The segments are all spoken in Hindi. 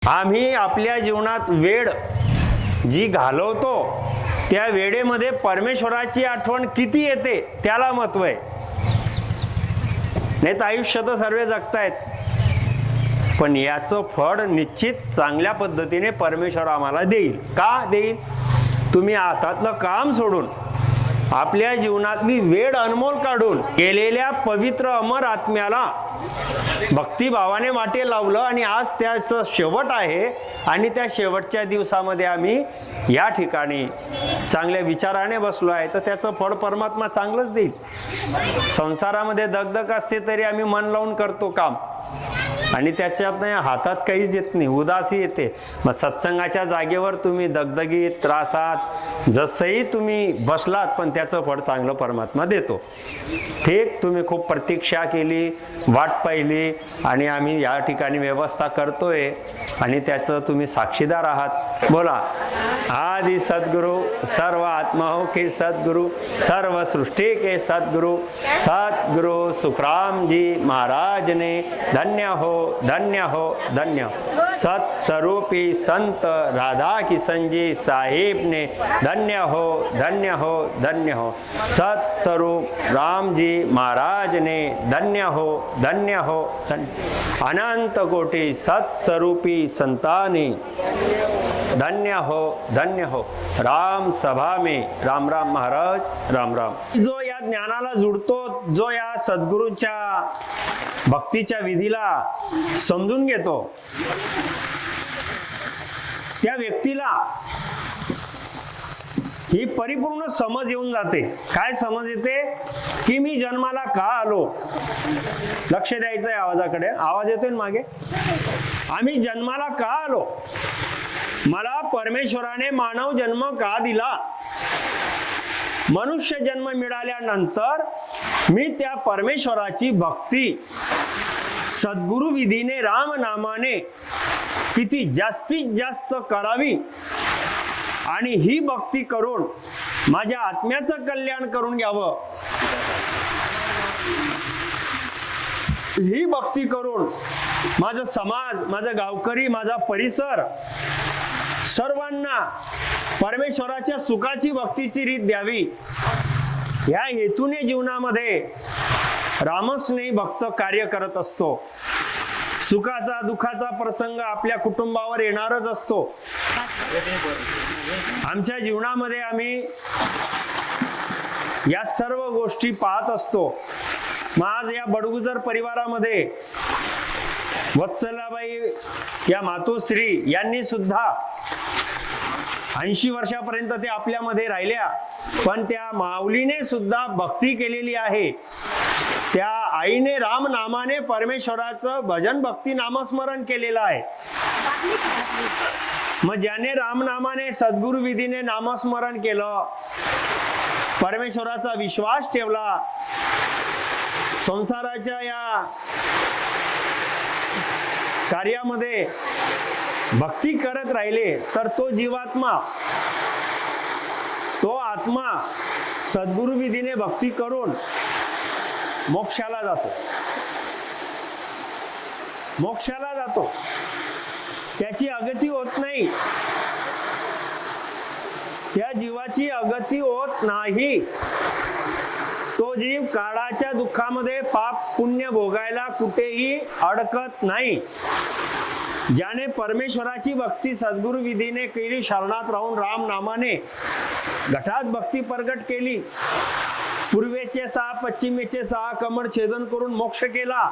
आम्ही आपल्या जीवनात वेळ जी घालवतो त्या वेळेमध्ये परमेश्वराची आठवण किती येते त्याला महत्व आहे. नाही तर आयुष्य तर सर्व जगतायत, पण याचं फळ निश्चित चांगल्या पद्धतीने परमेश्वर आम्हाला देईल. का देईल? तुम्ही हातातलं काम सोडून आपल्या जीवनातली वेळ अनमोल काढून गेलेल्या पवित्र अमर आत्म्याला भक्तिभावाने वाटे लावलं आणि आज त्याचं शेवट आहे आणि त्या शेवटच्या दिवसामध्ये आम्ही या ठिकाणी चांगल्या विचाराने बसलो आहे, तर त्याचं फळ परमात्मा चांगलंच देईल. संसारामध्ये दगदग असते तरी आम्ही मन लावून करतो काम आणि त्याच्यात हातात काहीच येत नाही, उदासी येते. मग सत्संगाच्या जागेवर तुम्ही दगदगीत त्रासात जसंही तुम्ही बसलात, पण त्याचं फळ चांगलं परमात्मा देतो. ठीक, तुम्ही खूप प्रतीक्षा केली, वाट पाहिली आणि आम्ही या ठिकाणी व्यवस्था करतोय आणि त्याचं तुम्ही साक्षीदार आहात. बोला, आदि सद्गुरु सर्व आत्माओं के सद्गुरु सर्व सृष्टि के सद्गुरु सद्गुरु सुखराम जी महाराज ने धन्य हो धन्य हो धन्य. सत्स्वरूपी संत राधा किशन जी साहिब ने धन्य हो धन्य हो धन्य हो. सत्स्वरूप राम जी महाराज ने धन्य हो धन्य हो धन्य. अनंत कोटि सत्स्वरूपी संताने धन्य हो धन्य हो. राम सभा में राम राम महाराज राम राम. जो या ज्ञानाला जुडतो, जो या सद्गुरूच्या भक्तीच्या विधीला समजून घेतो, त्या व्यक्तीला ही परिपूर्ण समज येऊन जाते. काय समज येते? की मी जन्माला का आलो. लक्ष द्यायचंय आवाजाकडे. आवाज येतोय मागे. आम्ही जन्माला का आलो, मला परमेश्वराने मानव जन्म का दिला, मनुष्य जन्म मिळाल्यानंतर मी त्या परमेश्वराची भक्ती सद्गुरु विधीने राम नामाने किती जास्तीत जास्त करावी आणि ही भक्ती करून माझ्या आत्म्याचं कल्याण करून घ्यावं. ही भक्ती करून माझा समाज, माझा गावकरी, माझा परिसर सर्वांना परमेश्वराच्या सुखाची भक्तीची रीत द्यावी, या हेतूने जीवनामध्ये रामस्नेही भक्त कार्य करत असतो. सुखाचा दुःखाचा प्रसंग आपल्या कुटुंबावर येणारच असतो. आमच्या जीवनामध्ये आम्ही या सर्व गोष्टी पाहत असतो. मग आज या बडगुजर परिवारामध्ये वत्सलाबाई या मातोश्री यांनी सुद्धा 80 वर्षापर्यंत ते आपल्यामध्ये राहिल्या, पण त्या माऊलीने सुद्धा भक्ती केलेली आहे. त्या आईने राम नामाने परमेश्वराचं भजन भक्ती नामस्मरण केलेलं आहे. मग ज्याने राम नामाने सद्गुरु विधीने नामस्मरण केलं, परमेश्वराचा विश्वास ठेवला, संसाराच्या या कार्यामध्ये भक्ती करत राहिले, तर तो जीवात्मा, तो आत्मा सद्गुरु विधीने भक्ती करून मोक्षाला जातो. मोक्षाला जातो. त्याची अगती होत नाही. त्या जीवाची अगती होत नाही. तो जीव काळाच्या दुःखामध्ये पाप पुण्य भोगायला कुठेही अडकत नाही. ज्याने परमेश्वराची भक्ती सद्गुरु विधीने केली, शरणात राहून राम नामाने घटात भक्ती प्रगट केली, पूर्वेचे 6 पश्चिमेचे 6 कमळ छेदन करून मोक्ष केला,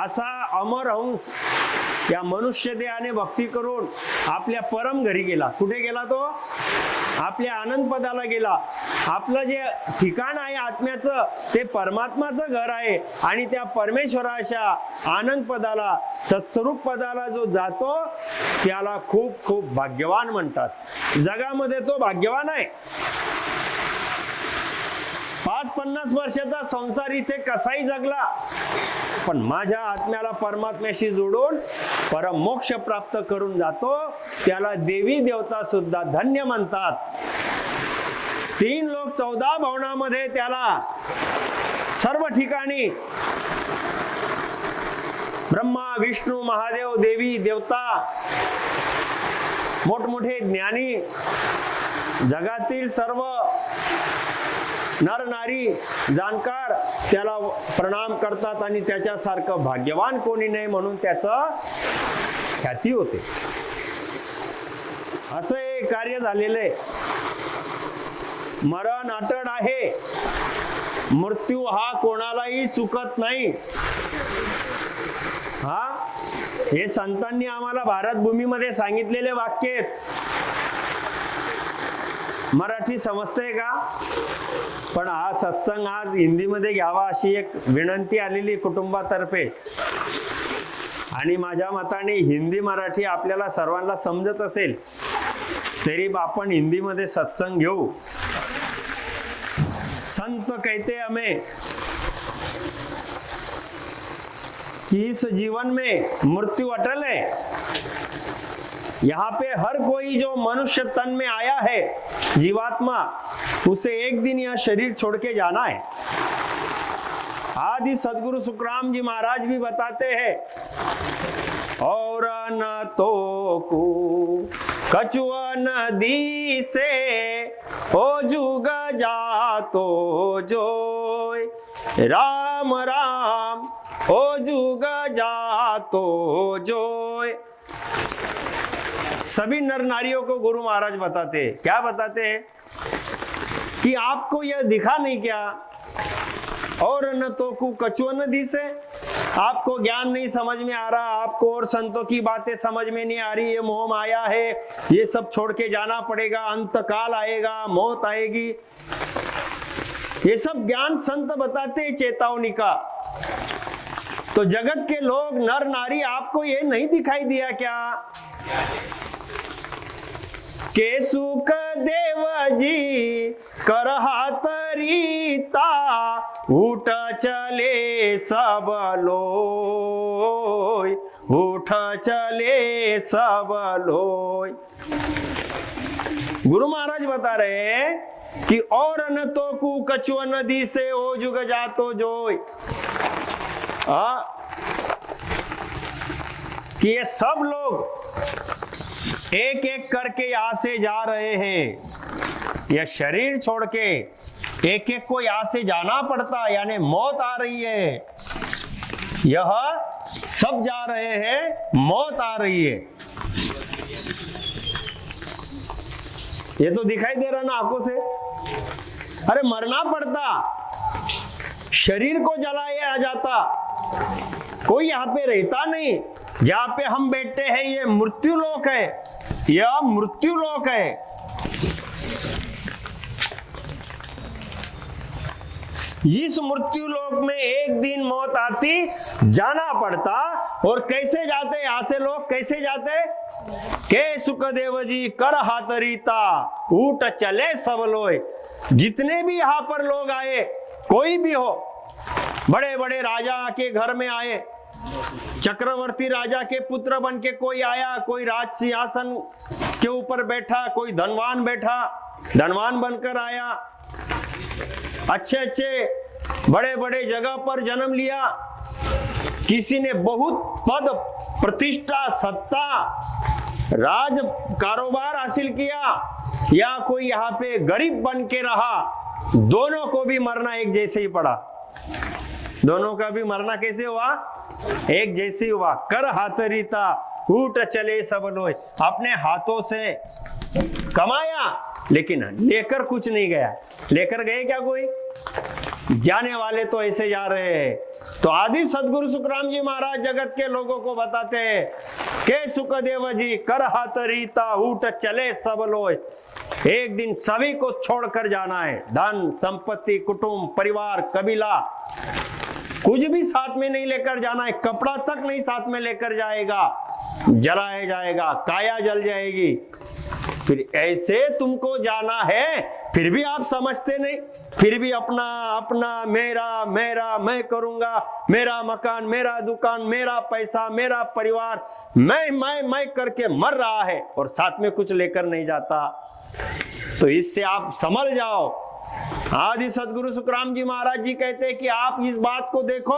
असा अमर हंस या मनुष्य देहाने भक्ती करून आपल्या परम घरी गेला. कुठे गेला तो? आपल्या आनंद पदाला गेला. आपलं जे ठिकाण आहे आत्म्याचं, ते परमात्माचं घर आहे आणि त्या परमेश्वराच्या आनंद पदाला, सत्स्वरूप पदाला जो जातो त्याला खूप खूप भाग्यवान म्हणतात. जगामध्ये तो भाग्यवान आहे. 50 वर्षाचा संसार इथे कसाही जगला, पण माझ्या आत्म्याला परमात्म्याशी जोडून परम मोक्ष प्राप्त करून जातो, त्याला देवी देवता सुद्धा धन्य म्हणतात. 3 लोक 14 भवनामध्ये त्याला सर्व ठिकाणी ब्रह्मा विष्णू महादेव देवी देवता मोठमोठे ज्ञानी जगातील सर्व नर नारी जाणकार त्याला प्रणाम करतात आणि त्याच्यासारखं भाग्यवान कोणी नाही म्हणून त्याचं ख्याती होते. असं हे कार्य झालेलं आहे. मरण अटळ आहे, मृत्यू हा कोणालाही चुकत नाही. हा हे संतांनी आम्हाला भारत भूमीमध्ये सांगितलेले वाक्य आहेत. मराठी समजतंय का? पण हा सत्संग आज हिंदीमध्ये घ्यावा अशी एक विनंती आलेली कुटुंबातर्फे. आणि माझ्या मताने हिंदी मराठी आपल्याला सर्वांना समजत असेल तरी आपण हिंदीमध्ये सत्संग घेऊ. संत कहते हमें कि इस जीवन में मृत्यु अटल है. यहाँ पे हर कोई जो मनुष्य तन में आया है जीवात्मा, उसे एक दिन यह शरीर छोड़ के जाना है. आदि सदगुरु सुखराम जी महाराज भी बताते हैं, और न तो को कछुआ नदी से ओ जुग जातो जोय. राम राम ओ जुग जातो जोय. सभी नर नारियों को गुरु महाराज बताते हैं. क्या बताते हैं? कि आपको यह दिखा नहीं क्या, और न तो को कछुआ नदी से, आपको ज्ञान नहीं समझ में आ रहा, आपको और संतों की बातें समझ में नहीं आ रही. ये मोह माया है, ये सब छोड़ के जाना पड़ेगा, अंत काल आएगा, मौत आएगी. ये सब ज्ञान संत बताते हैं, चेतावनी का. तो जगत के लोग नर नारी, आपको ये नहीं दिखाई दिया क्या के सुख देव जी कर हाथ रीता, उठ चले सब लोय, उठ चले सब लोय. गुरु महाराज बता रहे हैं कि और न तो कु कछुआ नदी से ओ जुग जातो जोय. कि ये सब लोग एक एक करके यहां से जा रहे हैं. यह शरीर छोड़ के एक एक को यहां से जाना पड़ता, यानी मौत आ रही है. यह सब जा रहे हैं, मौत आ रही है. ये तो दिखाई दे रहा ना आंखों से. अरे मरना पड़ता, शरीर को जलाया जाता, कोई यहाँ पे रहता नहीं. जहाँ पे हम बैठते हैं ये मृत्यु लोक है, यह मृत्यु लोक है. इस मृत्यु लोक में एक दिन मौत आती, जाना पड़ता. और कैसे जाते यहाँ से लोग, कैसे जाते? के सुखदेव जी कर हाथ रीता, उठ चले सब लोग. जितने भी यहाँ पर लोग आए, कोई भी हो, बड़े बड़े राजा के घर में आए, चक्रवर्ती राजा के पुत्र बन के कोई आया, कोई राज सिंहासन के ऊपर बैठा, कोई धनवान बैठा, धनवान बनकर आया, अच्छे अच्छे बड़े बड़े जगह पर जन्म लिया. किसी ने बहुत पद प्रतिष्ठा सत्ता राज कारोबार हासिल किया, या कोई यहाँ पे गरीब बन के रहा. दोनों को भी मरना एक जैसे ही पड़ा. दोनों का भी मरना कैसे हुआ? एक जैसे ही हुआ. कर हाथ रीता, उठ चले सब लोग. अपने हाथों से कमाया, लेकिन लेकर कुछ नहीं गया. लेकर गए क्या कोई? जाने वाले तो ऐसे जा रहे हैं. तो आदि सदगुरु सुखराम जी महाराज जगत के लोगों को बताते हैं के सुखदेव जी कर हाथ रीता, उठ चले सब लोग. एक दिन सभी को छोड़कर जाना है. धन संपत्ति, कुटुंब, परिवार, कबीला, कुछ भी साथ में नहीं लेकर जाना है. कपड़ा तक नहीं साथ में लेकर जाएगा, जलाया जाएगा, काया जल जाएगी. फिर ऐसे तुमको जाना है, फिर भी आप समझते नहीं. फिर भी अपना अपना, मेरा मेरा, मैं करूंगा, मेरा मकान, मेरा दुकान, मेरा पैसा, मेरा परिवार, मैं करके मर रहा है, और साथ में कुछ लेकर नहीं जाता. तो इससे आप संभल जाओ. आदि सदगुरु सुखराम जी महाराज जी कहते हैं कि आप इस बात को देखो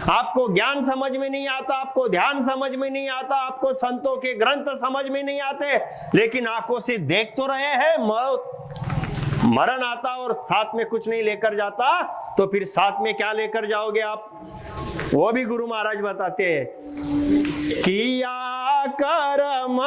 आपको ज्ञान समझ में नहीं आता, आपको ध्यान समझ में नहीं आता, आपको संतों के ग्रंथ समझ में नहीं आते, लेकिन आंखों से देख तो रहे हैं। मरण आता और साथ में कुछ नहीं लेकर जाता, तो फिर साथ में क्या लेकर जाओगे आप? वो भी गुरु महाराज बताते हैं, किया कर्म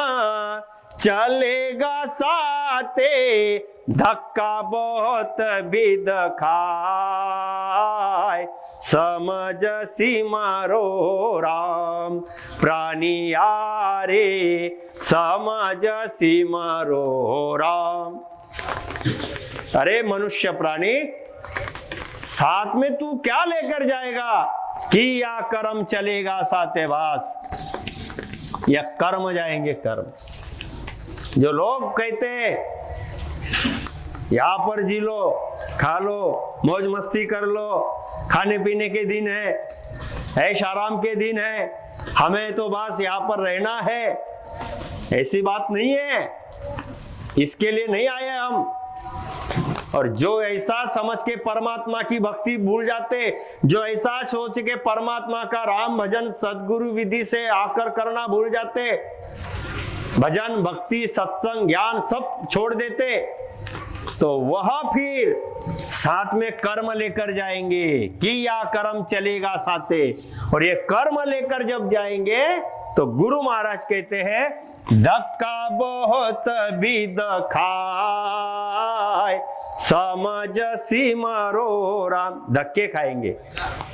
चलेगा साथे, धक्का बहुत विद खाए, समझ सिमरो राम प्राणी आरे, समझ सिमरो राम। अरे मनुष्य प्राणी, साथ में तू क्या लेकर जाएगा? कि या कर्म चलेगा साथे वास, या कर्म जाएंगे कर्म। जो लोग कहते हैं यहां पर जी लो, खा लो, मौज मस्ती कर लो, खाने पीने के दिन है, ऐश आराम के दिन है, हमें तो बस यहाँ पर रहना है, ऐसी बात नहीं है। इसके लिए नहीं आए हम। और जो ऐसा समझ के परमात्मा की भक्ति भूल जाते, जो ऐसा सोच के परमात्मा का राम भजन सद्गुरु विधि से आकर करना भूल जाते, भजन भक्ति सत्संग ज्ञान सब छोड़ देते, तो वह फिर साथ में कर्म लेकर जाएंगे कि या कर्म चलेगा साथे। और ये कर्म लेकर जब जाएंगे तो गुरु महाराज कहते हैं, धक्का बहुत विद खाए, समझ सिमरो राम। धक्के खाएंगे।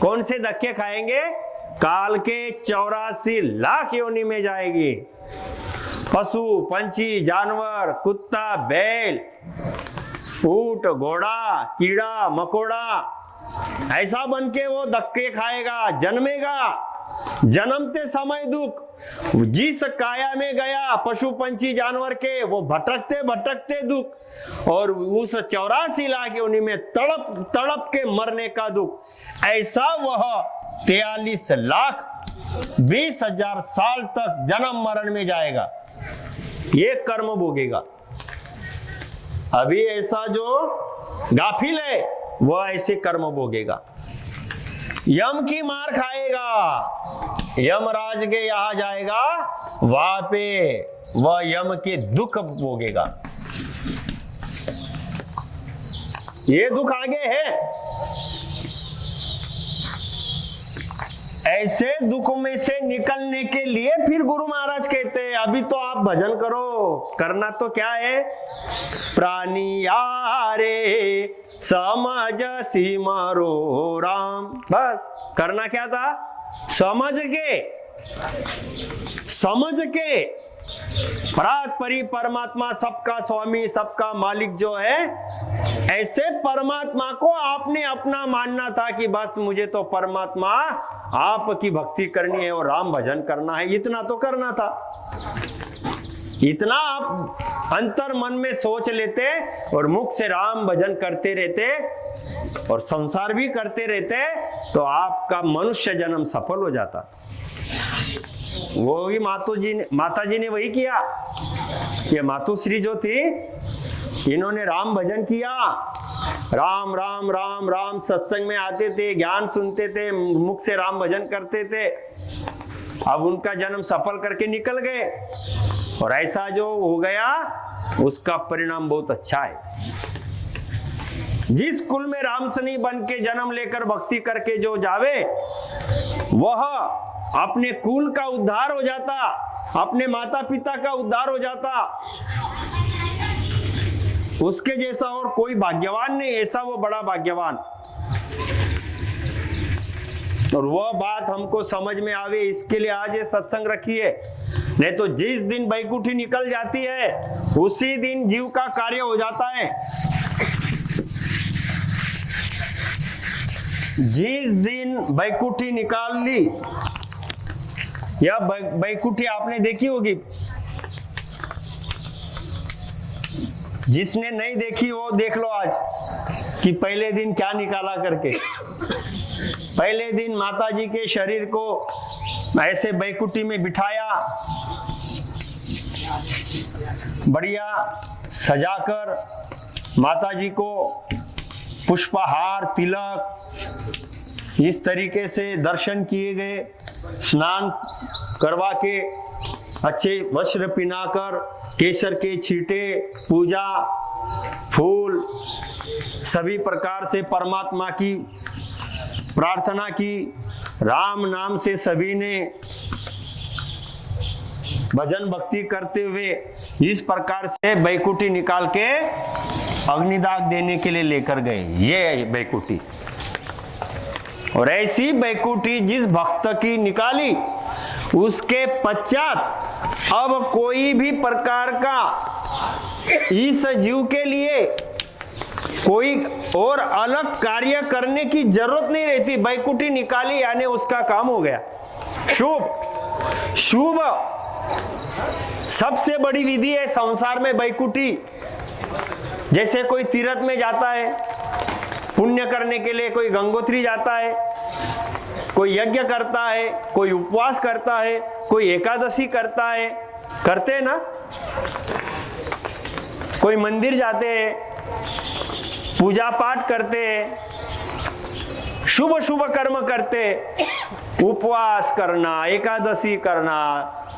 कौन से धक्के खाएंगे? काल के 84 लाख योनि में जाएगी। पशु पंछी जानवर, कुत्ता बैल, ऊंट घोड़ा, कीड़ा मकोड़ा, ऐसा बन के वो धक्के खाएगा, जन्मेगा। जन्मते समय दुख, जिस काया में गया पशु पंछी जानवर के, वो भटकते भटकते दुख, और उस 84 लाख योनि में तड़प तड़प के मरने का दुख। ऐसा वह 43 लाख 20 हजार साल तक जन्म मरण में जाएगा, ये कर्म भोगेगा। अभी ऐसा जो गाफिल है वह ऐसे कर्म भोगेगा, यम की मार खाएगा, यमराज के यहां जाएगा, वहां पे वह यम के दुख भोगेगा। ये दुख आगे है। ऐसे दुख में से निकलने के लिए फिर गुरु महाराज कहते हैं, अभी तो आप भजन करो। करना तो क्या है? प्राणी यारे समझ सिमरो राम। बस करना क्या था? समझ के परात परी परमात्मा, सबका स्वामी सबका मालिक जो है, ऐसे परमात्मा को आपने अपना मानना था कि बस मुझे तो परमात्मा आपकी भक्ति करनी है और राम भजन करना है। इतना तो करना था। इतना आप अंतर मन में सोच लेते और मुख से राम भजन करते रहते और संसार भी करते रहते, तो आपका मनुष्य जन्म सफल हो जाता। वो ही माता जी ने वही किया। ये मातुश्री जो थी, इन्होंने राम भजन किया, राम राम राम राम, सत्संग में आते थे, ज्ञान सुनते थे, मुख से राम भजन करते थे। अब उनका जन्म सफल करके निकल गए, और ऐसा जो हो गया उसका परिणाम बहुत अच्छा है। जिस कुल में रामसनी बन के जन्म लेकर भक्ति करके जो जावे, वह अपने कुल का उद्धार हो जाता, अपने माता पिता का उद्धार हो जाता। उसके जैसा और कोई भाग्यवान नहीं, ऐसा वो बड़ा भाग्यवान। और वह बात हमको समझ में आवे, इसके लिए आज ये सत्संग रखिए। नहीं तो जिस दिन बैकुंठी निकल जाती है, उसी दिन जीव का कार्य हो जाता है। जिस दिन बैकुंठी निकाल ली, यह बैकुंठी आपने देखी होगी, जिसने नहीं देखी वो देख लो आज कि पहले दिन क्या निकाला करके। पहले दिन माता जी के शरीर को ऐसे बैकुंठी में बिठाया, बढ़िया सजाकर माता जी को पुष्पहार तिलक इस तरीके से दर्शन किए गए, स्नान करवा के अच्छे वस्त्र पहनाकर, केसर के छींटे, पूजा, फूल, सभी प्रकार से परमात्मा की प्रार्थना की। राम नाम से सभी ने भजन भक्ति करते हुए इस प्रकार से बैकुंठी निकाल के अग्निदाह देने के लिए लेकर गए। ये है बैकुंठी। और ऐसी बैकुंठी जिस भक्त की निकाली, उसके पश्चात अब कोई भी प्रकार का इस जीव के लिए कोई और अलग कार्य करने की जरूरत नहीं रहती। बैकुंठी निकाली यानी उसका काम हो गया। शुभ शुभ सबसे बड़ी विधि है संसार में बैकुंठी। जैसे कोई तीर्थ में जाता है पुण्य करने के लिए, कोई गंगोत्री जाता है, कोई यज्ञ करता है, कोई उपवास करता है, कोई एकादशी करता है, करते हैं ना, कोई मंदिर जाते हैं, पूजा पाठ करते हैं, शुभ शुभ कर्म करते, उपवास करना, एकादशी करना,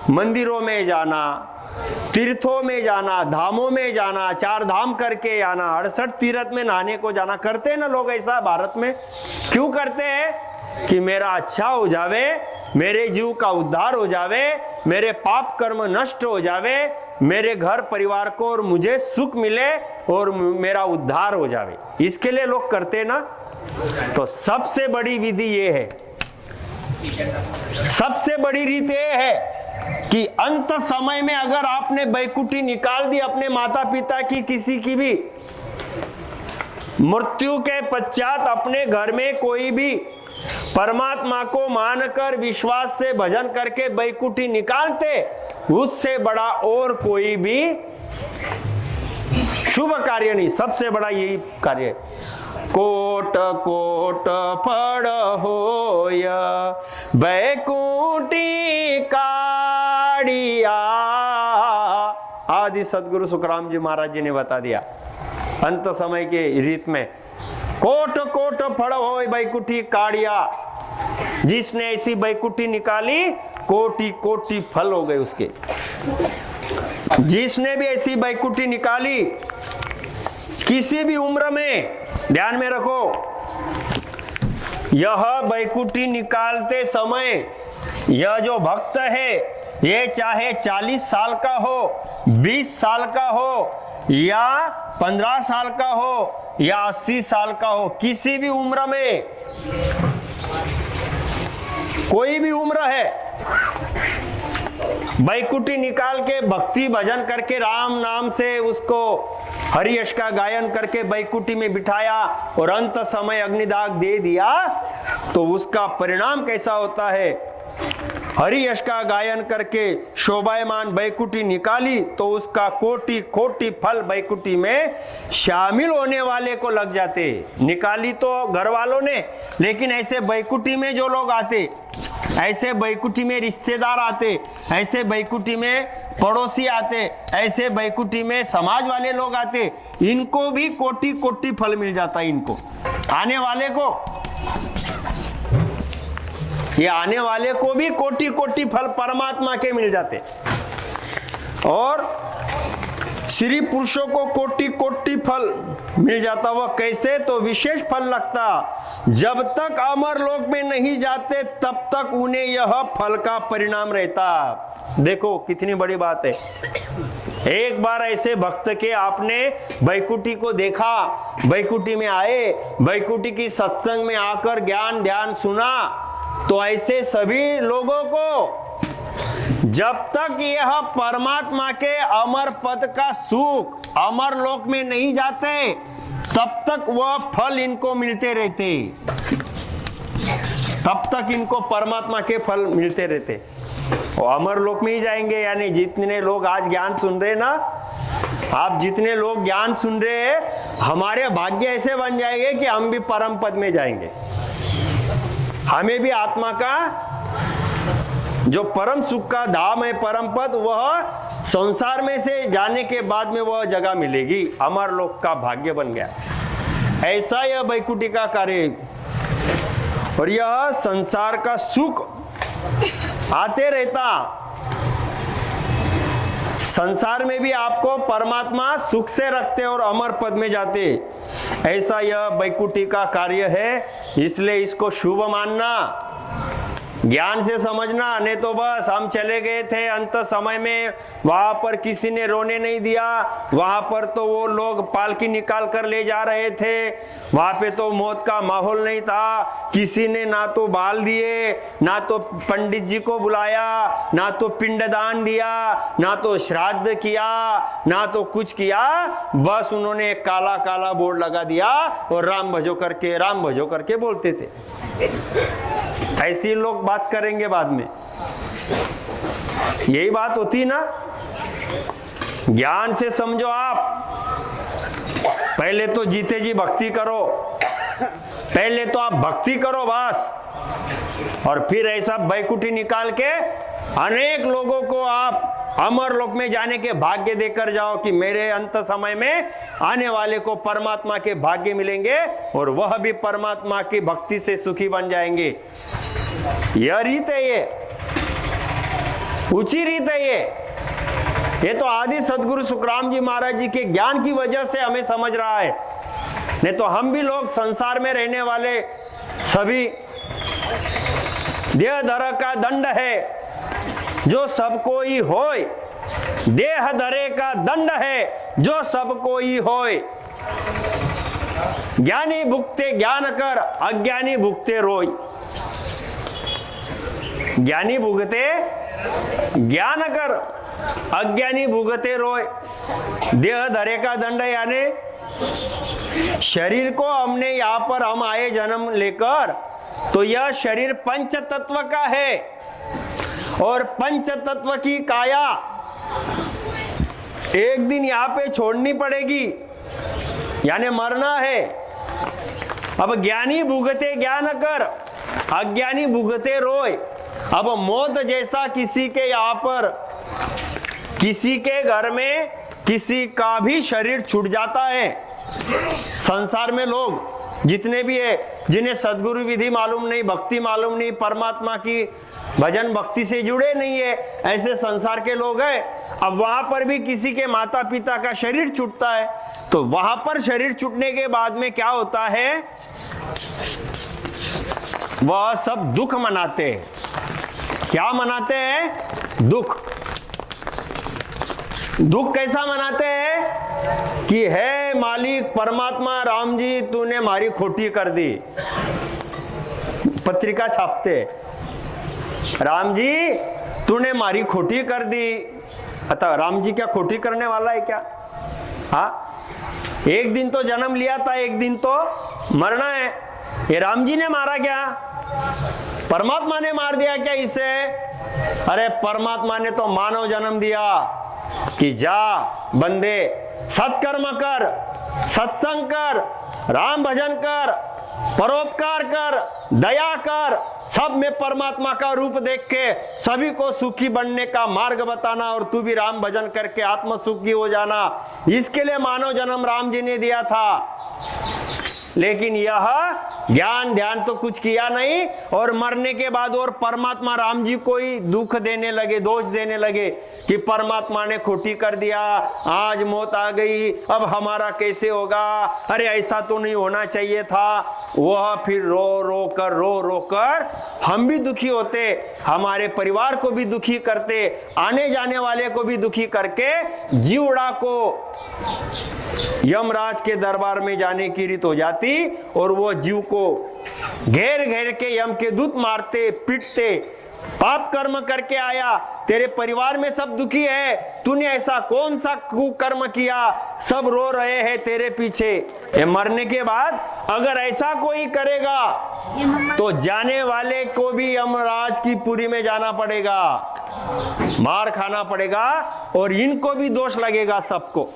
मंदिरों में जाना, तीर्थों में जाना, धामों में जाना, 4 धाम करके आना, 68 तीर्थ में नहाने को जाना, करते हैं ना लोग ऐसा भारत में। क्यों करते हैं? कि मेरा अच्छा हो जावे, मेरे जीव का उद्धार हो जावे, मेरे पाप कर्म नष्ट हो जावे, मेरे घर परिवार को और मुझे सुख मिले और मेरा उद्धार हो जावे, इसके लिए लोग करते हैं ना। तो सबसे बड़ी विधि ये है, सबसे बड़ी रीत ये है कि अंत समय में अगर आपने बैकुंठी निकाल दी अपने माता पिता की, किसी की भी मृत्यु के पश्चात अपने घर में कोई भी परमात्मा को मानकर विश्वास से भजन करके बैकुंठी निकालते, उससे बड़ा और कोई भी शुभ कार्य नहीं। सबसे बड़ा यही कार्य है। कोट कोट फड़ होय बैकुंठी काढ़िया, आदि सदगुरु सुखराम जी महाराज जी ने बता दिया अंत समय के रीत में। कोट कोट फड़ होय बैकुंठी काढ़िया, जिसने ऐसी बैकुंठी निकाली कोटि कोटि फल हो गए उसके। जिसने भी ऐसी बैकुंठी निकाली किसी भी उम्र में, ध्यान में रखो, यह बैकुंठी निकालते समय यह जो भक्त है, ये चाहे 40 साल का हो, 20 साल का हो, या 15 साल का हो, या 80 साल का हो, किसी भी उम्र में, कोई भी उम्र है, बैकुंठी निकाल के भक्ति भजन करके राम नाम से उसको हरि यश का गायन करके बैकुंठी में बिठाया और अंत समय अग्निदाह दे दिया, तो उसका परिणाम कैसा होता है? हरि यश का गायन करके शोभायमान बैकुंठी निकाली तो उसका कोटि कोटि फल बैकुंठी में शामिल होने वाले को लग जाते। निकाली तो घर वालों ने, लेकिन ऐसे बैकुंठी में जो लोग आते, ऐसे बैकुंठी में रिश्तेदार आते, ऐसे बैकुंठी में पड़ोसी आते, ऐसे बैकुंठी में समाज वाले लोग आते, इनको भी कोटि कोटि फल मिल जाता है। इनको आने वाले को, ये आने वाले को भी कोटि कोटि फल परमात्मा के मिल जाते। और श्री पुरुषों को कोटि कोटि फल मिल जाता। वह कैसे? तो विशेष फल लगता, जब तक अमर लोक में नहीं जाते तब तक उन्हें यह फल का परिणाम रहता। देखो कितनी बड़ी बात है। एक बार ऐसे भक्त के आपने बैकुंठी को देखा, बैकुंठी में आए, बैकुंठी की सत्संग में आकर ज्ञान ध्यान सुना, तो ऐसे सभी लोगों को जब तक यह परमात्मा के अमर पद का सुख अमर लोक में नहीं जाते तब तक वह फल इनको मिलते रहते, तब तक इनको परमात्मा के फल मिलते रहते। और अमर लोक में ही जाएंगे, यानी जितने लोग आज ज्ञान सुन रहे ना, आप जितने लोग ज्ञान सुन रहे हैं, हमारे भाग्य ऐसे बन जाएंगे कि हम भी परम पद में जाएंगे। हमें भी आत्मा का जो परम सुख का धाम है, परम पद, वह संसार में से जाने के बाद में वह जगह मिलेगी। अमर लोक का भाग्य बन गया। ऐसा यह बैकुंठी का कार्य। और यह संसार का सुख आते रहता, संसार में भी आपको परमात्मा सुख से रखते और अमर पद में जाते। ऐसा यह वैकुंठी का कार्य है, इसलिए इसको शुभ मानना, ज्ञान से समझना। नहीं तो बस हम चले गए थे अंत समय में, वहां पर किसी ने रोने नहीं दिया, वहां पर तो वो लोग पालकी निकाल कर ले जा रहे थे, वहां पे तो मौत का माहौल नहीं था, किसी ने ना तो बाल दिए, ना तो पंडित जी को बुलाया, ना तो पिंडदान दिया, ना तो श्राद्ध किया, ना तो कुछ किया। बस उन्होंने एक काला काला बोर्ड लगा दिया और राम भजो करके बोलते थे। ऐसी लोग बात करेंगे बाद में, यही बात होती ना। ज्ञान से समझो आप, पहले तो जीते जी भक्ति करो, पहले तो आप भक्ति करो बस, और फिर ऐसा बैकुंठी निकाल के अनेक लोगों को आप अमर लोक में जाने के भाग्य देकर जाओ कि मेरे अंत समय में आने वाले को परमात्मा के भाग्य मिलेंगे और वह भी परमात्मा की भक्ति से सुखी बन जाएंगे। यह रीत है, ये ऊंची रीत है। ये तो आदि सदगुरु सुखराम जी महाराज जी के ज्ञान की वजह से हमें समझ रहा है। नहीं तो हम भी लोग संसार में रहने वाले सभी देह धर का दंड है जो सबको ही होय, देह धरे का दंड है जो सबको ही होय। ज्ञानी भुगते ज्ञान कर, अज्ञानी भुगते रोय। ज्ञानी भुगते ज्ञान कर, अज्ञानी भुगते रोय। देह धरे का दंड यानी शरीर को हमने यहाँ पर हम आए जन्म लेकर, तो यह शरीर पंच तत्व का है और पंच तत्व की काया एक दिन यहाँ पे छोड़नी पड़ेगी, यानी मरना है। अब ज्ञानी भुगते ज्ञान कर, अज्ञानी भुगते रोय। अब मौत जैसा किसी के यहाँ पर, किसी के घर में किसी का भी शरीर छूट जाता है। संसार में लोग जितने भी है, जिन्हें सद्गुरु विधि मालूम नहीं, भक्ति मालूम नहीं, परमात्मा की भजन भक्ति से जुड़े नहीं है, ऐसे संसार के लोग हैं। अब वहां पर भी किसी के माता पिता का शरीर छूटता है, तो वहां पर शरीर छूटने के बाद में क्या होता है, वह सब दुख मनाते हैं। क्या मनाते हैं? दुख। दुख कैसा मनाते हैं कि हे मालिक परमात्मा राम जी, तूने मारी खोटी कर दी। पत्रिका छापते, राम जी तूने मारी खोटी कर दी। अतः राम जी क्या खोटी करने वाला है क्या? हाँ, एक दिन तो जन्म लिया था, एक दिन तो मरना है। ये राम जी ने मारा क्या? परमात्मा ने मार दिया क्या इसे? अरे परमात्मा ने तो मानव जन्म दिया कि जा बंदे सत्कर्म कर, सत्संग कर, राम भजन कर, परोपकार कर, दया कर, सब में परमात्मा का रूप देख के सभी को सुखी बनने का मार्ग बताना, और तू भी राम भजन करके आत्म सुखी हो जाना। इसके लिए मानव जन्म राम जी ने दिया था। लेकिन यह ज्ञान ध्यान तो कुछ किया नहीं, और मरने के बाद और परमात्मा राम जी को ही दुख देने लगे, दोष देने लगे कि परमात्मा ने खोटी कर दिया, आज मौत आ गई, अब हमारा कैसे होगा, अरे ऐसा तो नहीं होना चाहिए था। वह फिर रो रो कर हम भी दुखी होते, हमारे परिवार को भी दुखी करते, आने जाने वाले को भी दुखी करके जीवड़ा को यमराज के दरबार में जाने की रीत हो जाती, और वो जीव को घेर घेर के यम के दूत मारते पीटते। पाप कर्म करके आया, तेरे परिवार में सब दुखी है, तूने ऐसा कौन सा कुकर्म किया, सब रो रहे हैं तेरे पीछे। ये मरने के बाद अगर ऐसा कोई करेगा तो जाने वाले को भी यमराज की पुरी में जाना पड़ेगा, मार खाना पड़ेगा, और इनको भी दोष लगेगा सबको।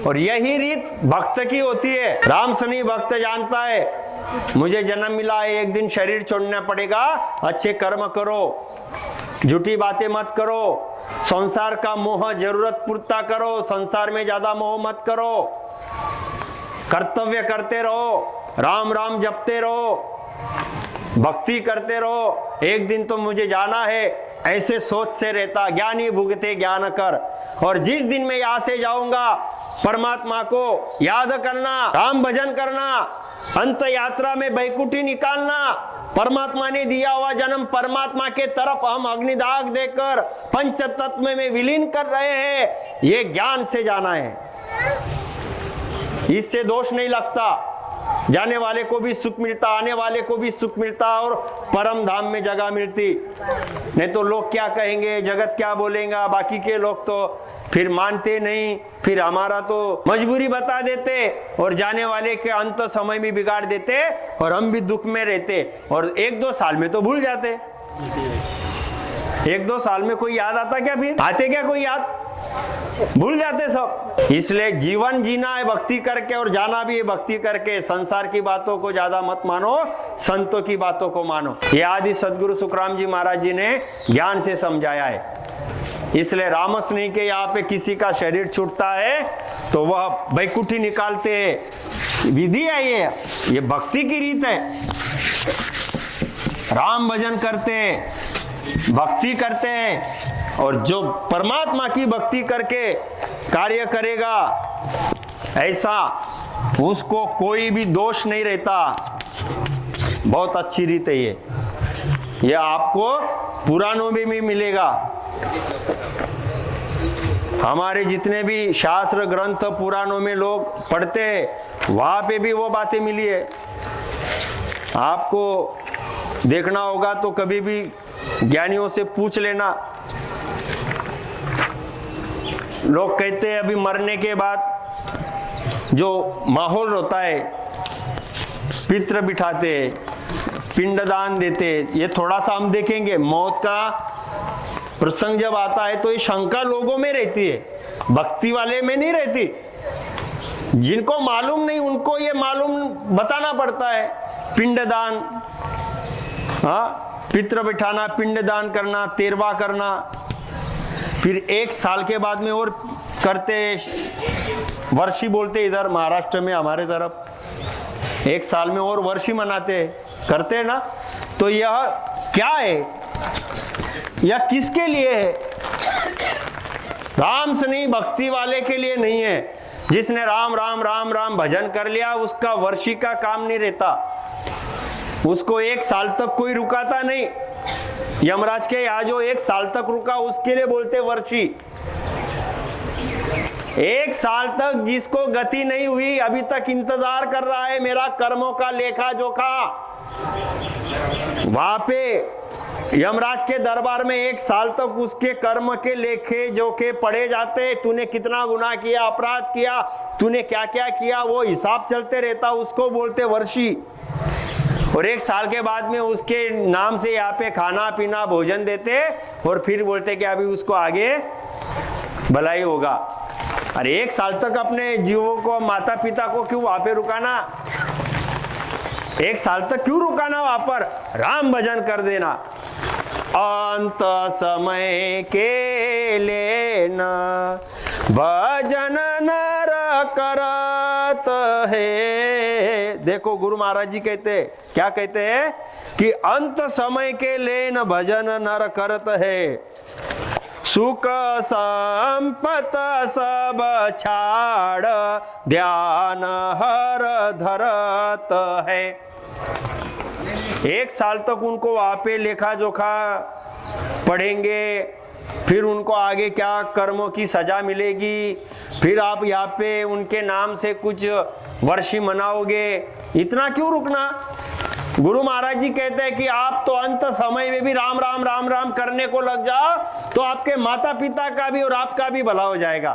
और यही रीत भक्त की होती है। राम सनी भक्त जानता है मुझे जन्म मिला है, एक दिन शरीर छोड़ना पड़ेगा, अच्छे कर्म करो, झूठी बातें मत करो, संसार का मोह जरूरत पूर्ता करो, संसार में ज्यादा मोह मत करो, कर्तव्य करते रहो, राम राम जपते रहो, भक्ति करते रहो, एक दिन तो मुझे जाना है, ऐसे सोच से रहता। ज्ञानी भुगते ज्ञान कर। और जिस दिन मैं यहाँ से जाऊंगा, परमात्मा को याद करना, राम भजन करना, अंत यात्रा में बैकुंठी निकालना। परमात्मा ने दिया हुआ जन्म परमात्मा के तरफ हम अग्निदाह देकर पंच तत्व में विलीन कर रहे हैं, ये ज्ञान से जाना है। इससे दोष नहीं लगता, जाने वाले को भी सुख मिलता, आने वाले को भी सुख मिलता और परम धाम में जगह मिलती। नहीं तो लोग क्या कहेंगे, जगत क्या बोलेगा, बाकी के लोग तो फिर मानते नहीं, फिर हमारा तो मजबूरी बता देते और जाने वाले के अंत समय में बिगाड़ देते और हम भी दुख में रहते और 1-2 साल में तो भूल जाते। 1-2 साल में कोई याद आता क्या? फिर आते क्या कोई याद? भूल जाते सब। इसलिए जीवन जीना है भक्ति करके और जाना भी है भक्ति करके। संसार की बातों को ज्यादा मत मानो, संतों की बातों को मानो। ये आदि सदगुरु सुखराम जी महाराज जी ने ज्ञान से समझाया है। इसलिए रामस्नेही के यहाँ पे किसी का शरीर छूटता है तो वह बैकुंठी निकालते हैं। विधि है ये भक्ति की रीत है। राम भजन करते हैं, भक्ति करते हैं और जो परमात्मा की भक्ति करके कार्य करेगा ऐसा उसको कोई भी दोष नहीं रहता। बहुत अच्छी रीत है ये आपको पुराणों में भी मिलेगा। हमारे जितने भी शास्त्र ग्रंथ पुराणों में लोग पढ़ते हैं वहां पे भी वो बातें मिली है। आपको देखना होगा तो कभी भी ज्ञानियों से पूछ लेना। लोग कहते हैं अभी मरने के बाद जो माहौल होता है, पितृ बिठाते, पिंडदान देते, ये थोड़ा सा हम देखेंगे। मौत का प्रसंग जब आता है तो ये शंका लोगों में रहती है, भक्ति वाले में नहीं रहती। जिनको मालूम नहीं उनको ये मालूम बताना पड़ता है। पिंडदान, हाँ, पितृ बिठाना, पिंडदान करना, तेरवा करना, फिर 1 साल के बाद में और करते, वर्षी बोलते इधर महाराष्ट्र में हमारे तरफ 1 साल में और वर्षी मनाते करते ना। तो यह क्या है, यह किसके लिए है? राम से नहीं, भक्ति वाले के लिए नहीं है। जिसने राम राम राम राम भजन कर लिया उसका वर्षी का काम नहीं रहता। उसको 1 साल तक कोई रुकाता नहीं। यमराज के यहाँ जो 1 साल तक रुका उसके लिए बोलते वर्षी। 1 साल तक जिसको गति नहीं हुई, अभी तक इंतजार कर रहा है मेरा कर्मों का लेखा जोखा, वहां पे यमराज के दरबार में 1 साल तक उसके कर्म के लेखे जोखे पढ़े जाते। तूने कितना गुनाह किया, अपराध किया, तूने क्या क्या किया, वो हिसाब चलते रहता, उसको बोलते वर्षी। और 1 साल के बाद में उसके नाम से यहाँ पे खाना पीना भोजन देते और फिर बोलते कि अभी उसको आगे भलाई होगा। अरे 1 साल तक अपने जीवों को, माता पिता को क्यों वहां पे रुकाना? 1 साल तक क्यों रुकाना? वहां पर राम भजन कर देना। अंत समय के लेना भजन नर करत है। देखो गुरु महाराज जी कहते, क्या कहते हैं कि अंत समय के लेन भजन नर करत है, सुख संपत सब छाड़ ध्यान हर धरत है। 1 साल तक उनको वहां पे लेखा जोखा पढ़ेंगे, फिर उनको आगे क्या कर्मों की सजा मिलेगी, फिर आप यहाँ पे उनके नाम से कुछ वर्षी मनाओगे। इतना क्यों रुकना? गुरु महाराज जी कहते हैं कि आप तो अंत समय में भी राम राम राम राम करने को लग जाओ तो आपके माता पिता का भी और आपका भी भला हो जाएगा।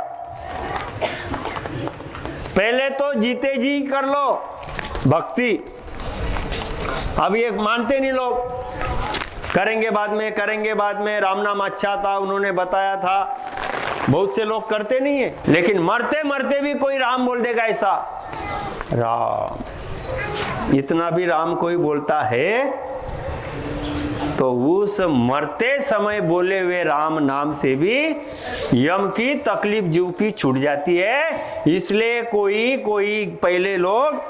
पहले तो जीते जी कर लो भक्ति। अब ये मानते नहीं लोग, करेंगे बाद में, करेंगे बाद में। राम नाम अच्छा था, उन्होंने बताया था, बहुत से लोग करते नहीं है। लेकिन मरते मरते भी कोई राम बोल देगा ऐसा। राम, इतना भी राम कोई बोलता है तो उस मरते समय बोले हुए राम नाम से भी यम की तकलीफ जीव की छूट जाती है। इसलिए कोई पहले लोग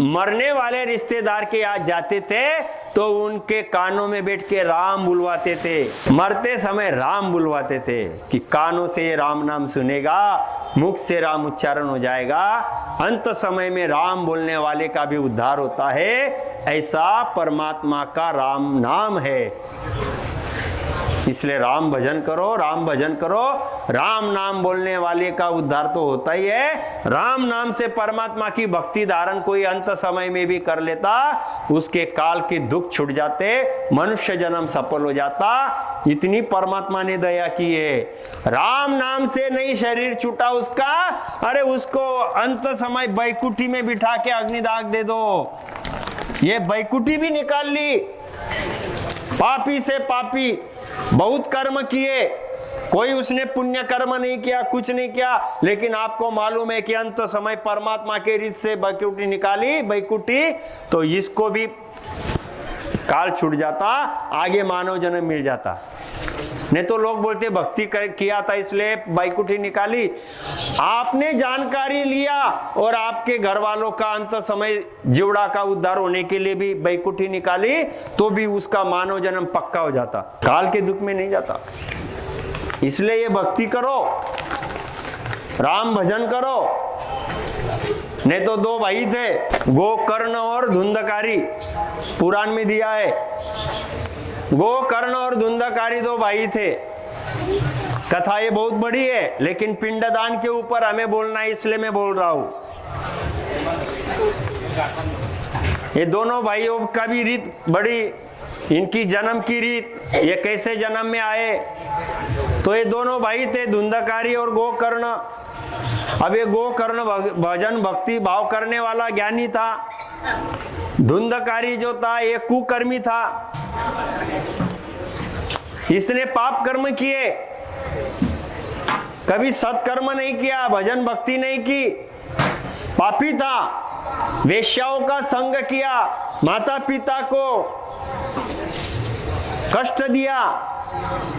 मरने वाले रिश्तेदार के यहाँ जाते थे तो उनके कानों में बैठ के राम बुलवाते थे, मरते समय राम बुलवाते थे कि कानों से राम नाम सुनेगा, मुख से राम उच्चारण हो जाएगा, अंत समय में राम बोलने वाले का भी उद्धार होता है। ऐसा परमात्मा का राम नाम है। इसलिए राम भजन करो, राम भजन करो। राम नाम बोलने वाले का उद्धार तो होता ही है। राम नाम से परमात्मा की भक्ति धारण कोई अंत समय में भी कर लेता, उसके काल के दुख छूट जाते, मनुष्य जन्म सफल हो जाता। इतनी परमात्मा ने दया की है। राम नाम से नहीं शरीर छूटा उसका, अरे उसको अंत समय बैकुंठी में बिठा के अग्निदाह दे दो। ये बैकुंठी भी निकाल ली। पापी से पापी, बहुत कर्म किए, कोई उसने पुण्य कर्म नहीं किया, कुछ नहीं किया, लेकिन आपको मालूम है कि अंत समय परमात्मा के रीत से बैकुंठी निकाली, बैकुंठी, तो इसको भी काल छूट जाता, आगे मानव जन्म मिल जाता। नहीं तो लोग बोलते भक्ति किया था इसलिए बैकुंठी निकाली। आपने जानकारी लिया और आपके घर वालों का अंत समय जीवड़ा का उद्धार होने के लिए भी बैकुंठी निकाली, तो भी उसका मानव जन्म पक्का हो जाता, काल के दुख में नहीं जाता। इसलिए ये भक्ति करो, राम भजन करो। नहीं तो दो भाई थे, गोकर्ण और धुंधकारी, पुराण में दिया है। गोकर्ण और धुंधकारी दो भाई थे। कथा ये बहुत बड़ी है, लेकिन पिंडदान के ऊपर हमें बोलना है, इसलिए मैं बोल रहा हूं। ये दोनों भाइयों का भी रीत बड़ी, इनकी जन्म की रीत, ये कैसे जन्म में आए। तो ये दोनों भाई थे, धुंधकारी और गोकर्ण। अब ये गोकर्ण भजन भक्ति भाव करने वाला ज्ञानी था, धुंधकारी जो था ये कुकर्मी था। इसने पाप कर्म किए, कभी सत्कर्म नहीं किया, भजन भक्ति नहीं की, पापी था। वेश्याओं का संग किया, माता पिता को कष्ट दिया,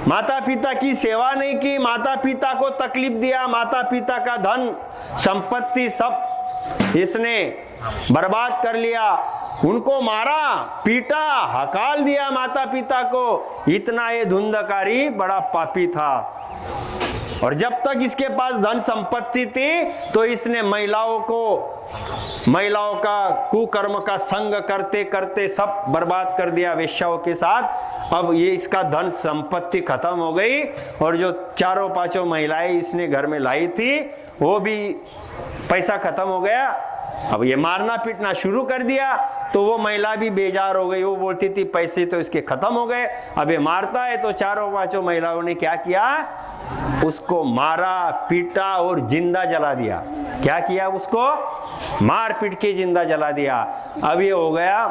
माता पिता की सेवा नहीं की, माता पिता को तकलीफ दिया, माता पिता का धन संपत्ति सब इसने बर्बाद कर लिया, उनको मारा, पीटा, हकाल दिया माता पिता को। इतना ये धुंधकारी बड़ा पापी था। और जब तक इसके पास धन संपत्ति थी तो इसने महिलाओं का कुकर्म का संग करते करते सब बर्बाद कर दिया वेश्याओं के साथ। अब ये इसका धन संपत्ति खत्म हो गई और जो चारों पांचों महिलाएं इसने घर में लाई थी वो भी पैसा खत्म हो गया। अब ये मारना पीटना शुरू कर दिया तो वो महिला भी बेजार हो गई, वो बोलती थी पैसे तो इसके खत्म हो गए। अब ये मारता है तो चारों पांचों महिलाओं ने क्या किया, उसको मारा, पीटा और जिंदा जला दिया। क्या किया, उसको मार पीट के जिंदा जला दिया। अब ये हो गया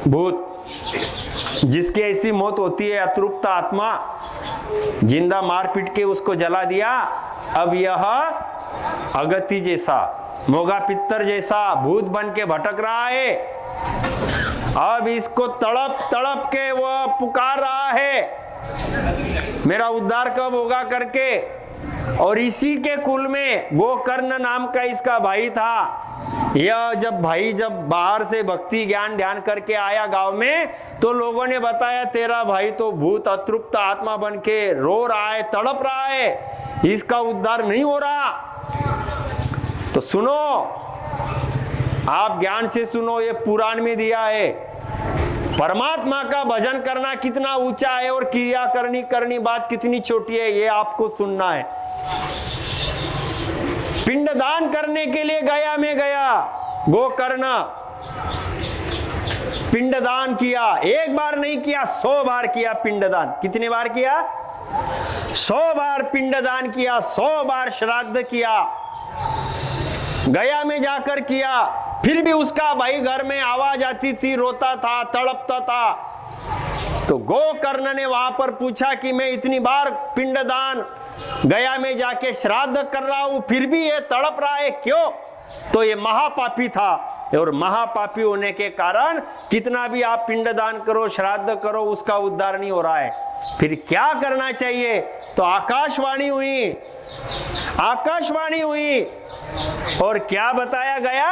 भूत, जिसकी ऐसी मौत होती है, अतृप्त आत्मा, जिंदा मार पीट के उसको जला दिया। अब यह अगति जैसा, मोगा पित्तर जैसा भूत बन के भटक रहा है। अब इसको तड़प तड़प के वह पुकार रहा है मेरा उद्धार कब होगा करके। और इसी के कुल में गोकर्ण नाम का इसका भाई था। यह जब बाहर से भक्ति ज्ञान ध्यान करके आया गांव में तो लोगों ने बताया तेरा भाई तो भूत अतृप्त आत्मा बन के रो रहा है, तड़प रहा है, इसका उद्धार नहीं हो रहा। तो सुनो, आप ज्ञान से सुनो, ये पुराण में दिया है। परमात्मा का भजन करना कितना ऊंचा है और क्रिया करनी बात कितनी छोटी है, ये आपको सुनना है। पिंडदान करने के लिए गया में गया गोकर्ण, पिंडदान किया। एक बार नहीं किया, 100 बार किया पिंडदान। कितने बार किया? 100 बार पिंडदान किया, 100 बार श्राद्ध किया, गया में जाकर किया। फिर भी उसका भाई घर में आवाज आती थी, रोता था, तड़पता था। तो गोकर्ण ने वहां पर पूछा कि मैं इतनी बार पिंडदान गया में जाके श्राद्ध कर रहा हूं, फिर भी ये तड़प रहा है क्यों? तो ये महापापी था, और महापापी होने के कारण कितना भी आप पिंडदान करो, श्राद्ध करो, उसका उद्धार नहीं हो रहा है। फिर क्या करना चाहिए? तो आकाशवाणी हुई, आकाशवाणी हुई, और क्या बताया गया?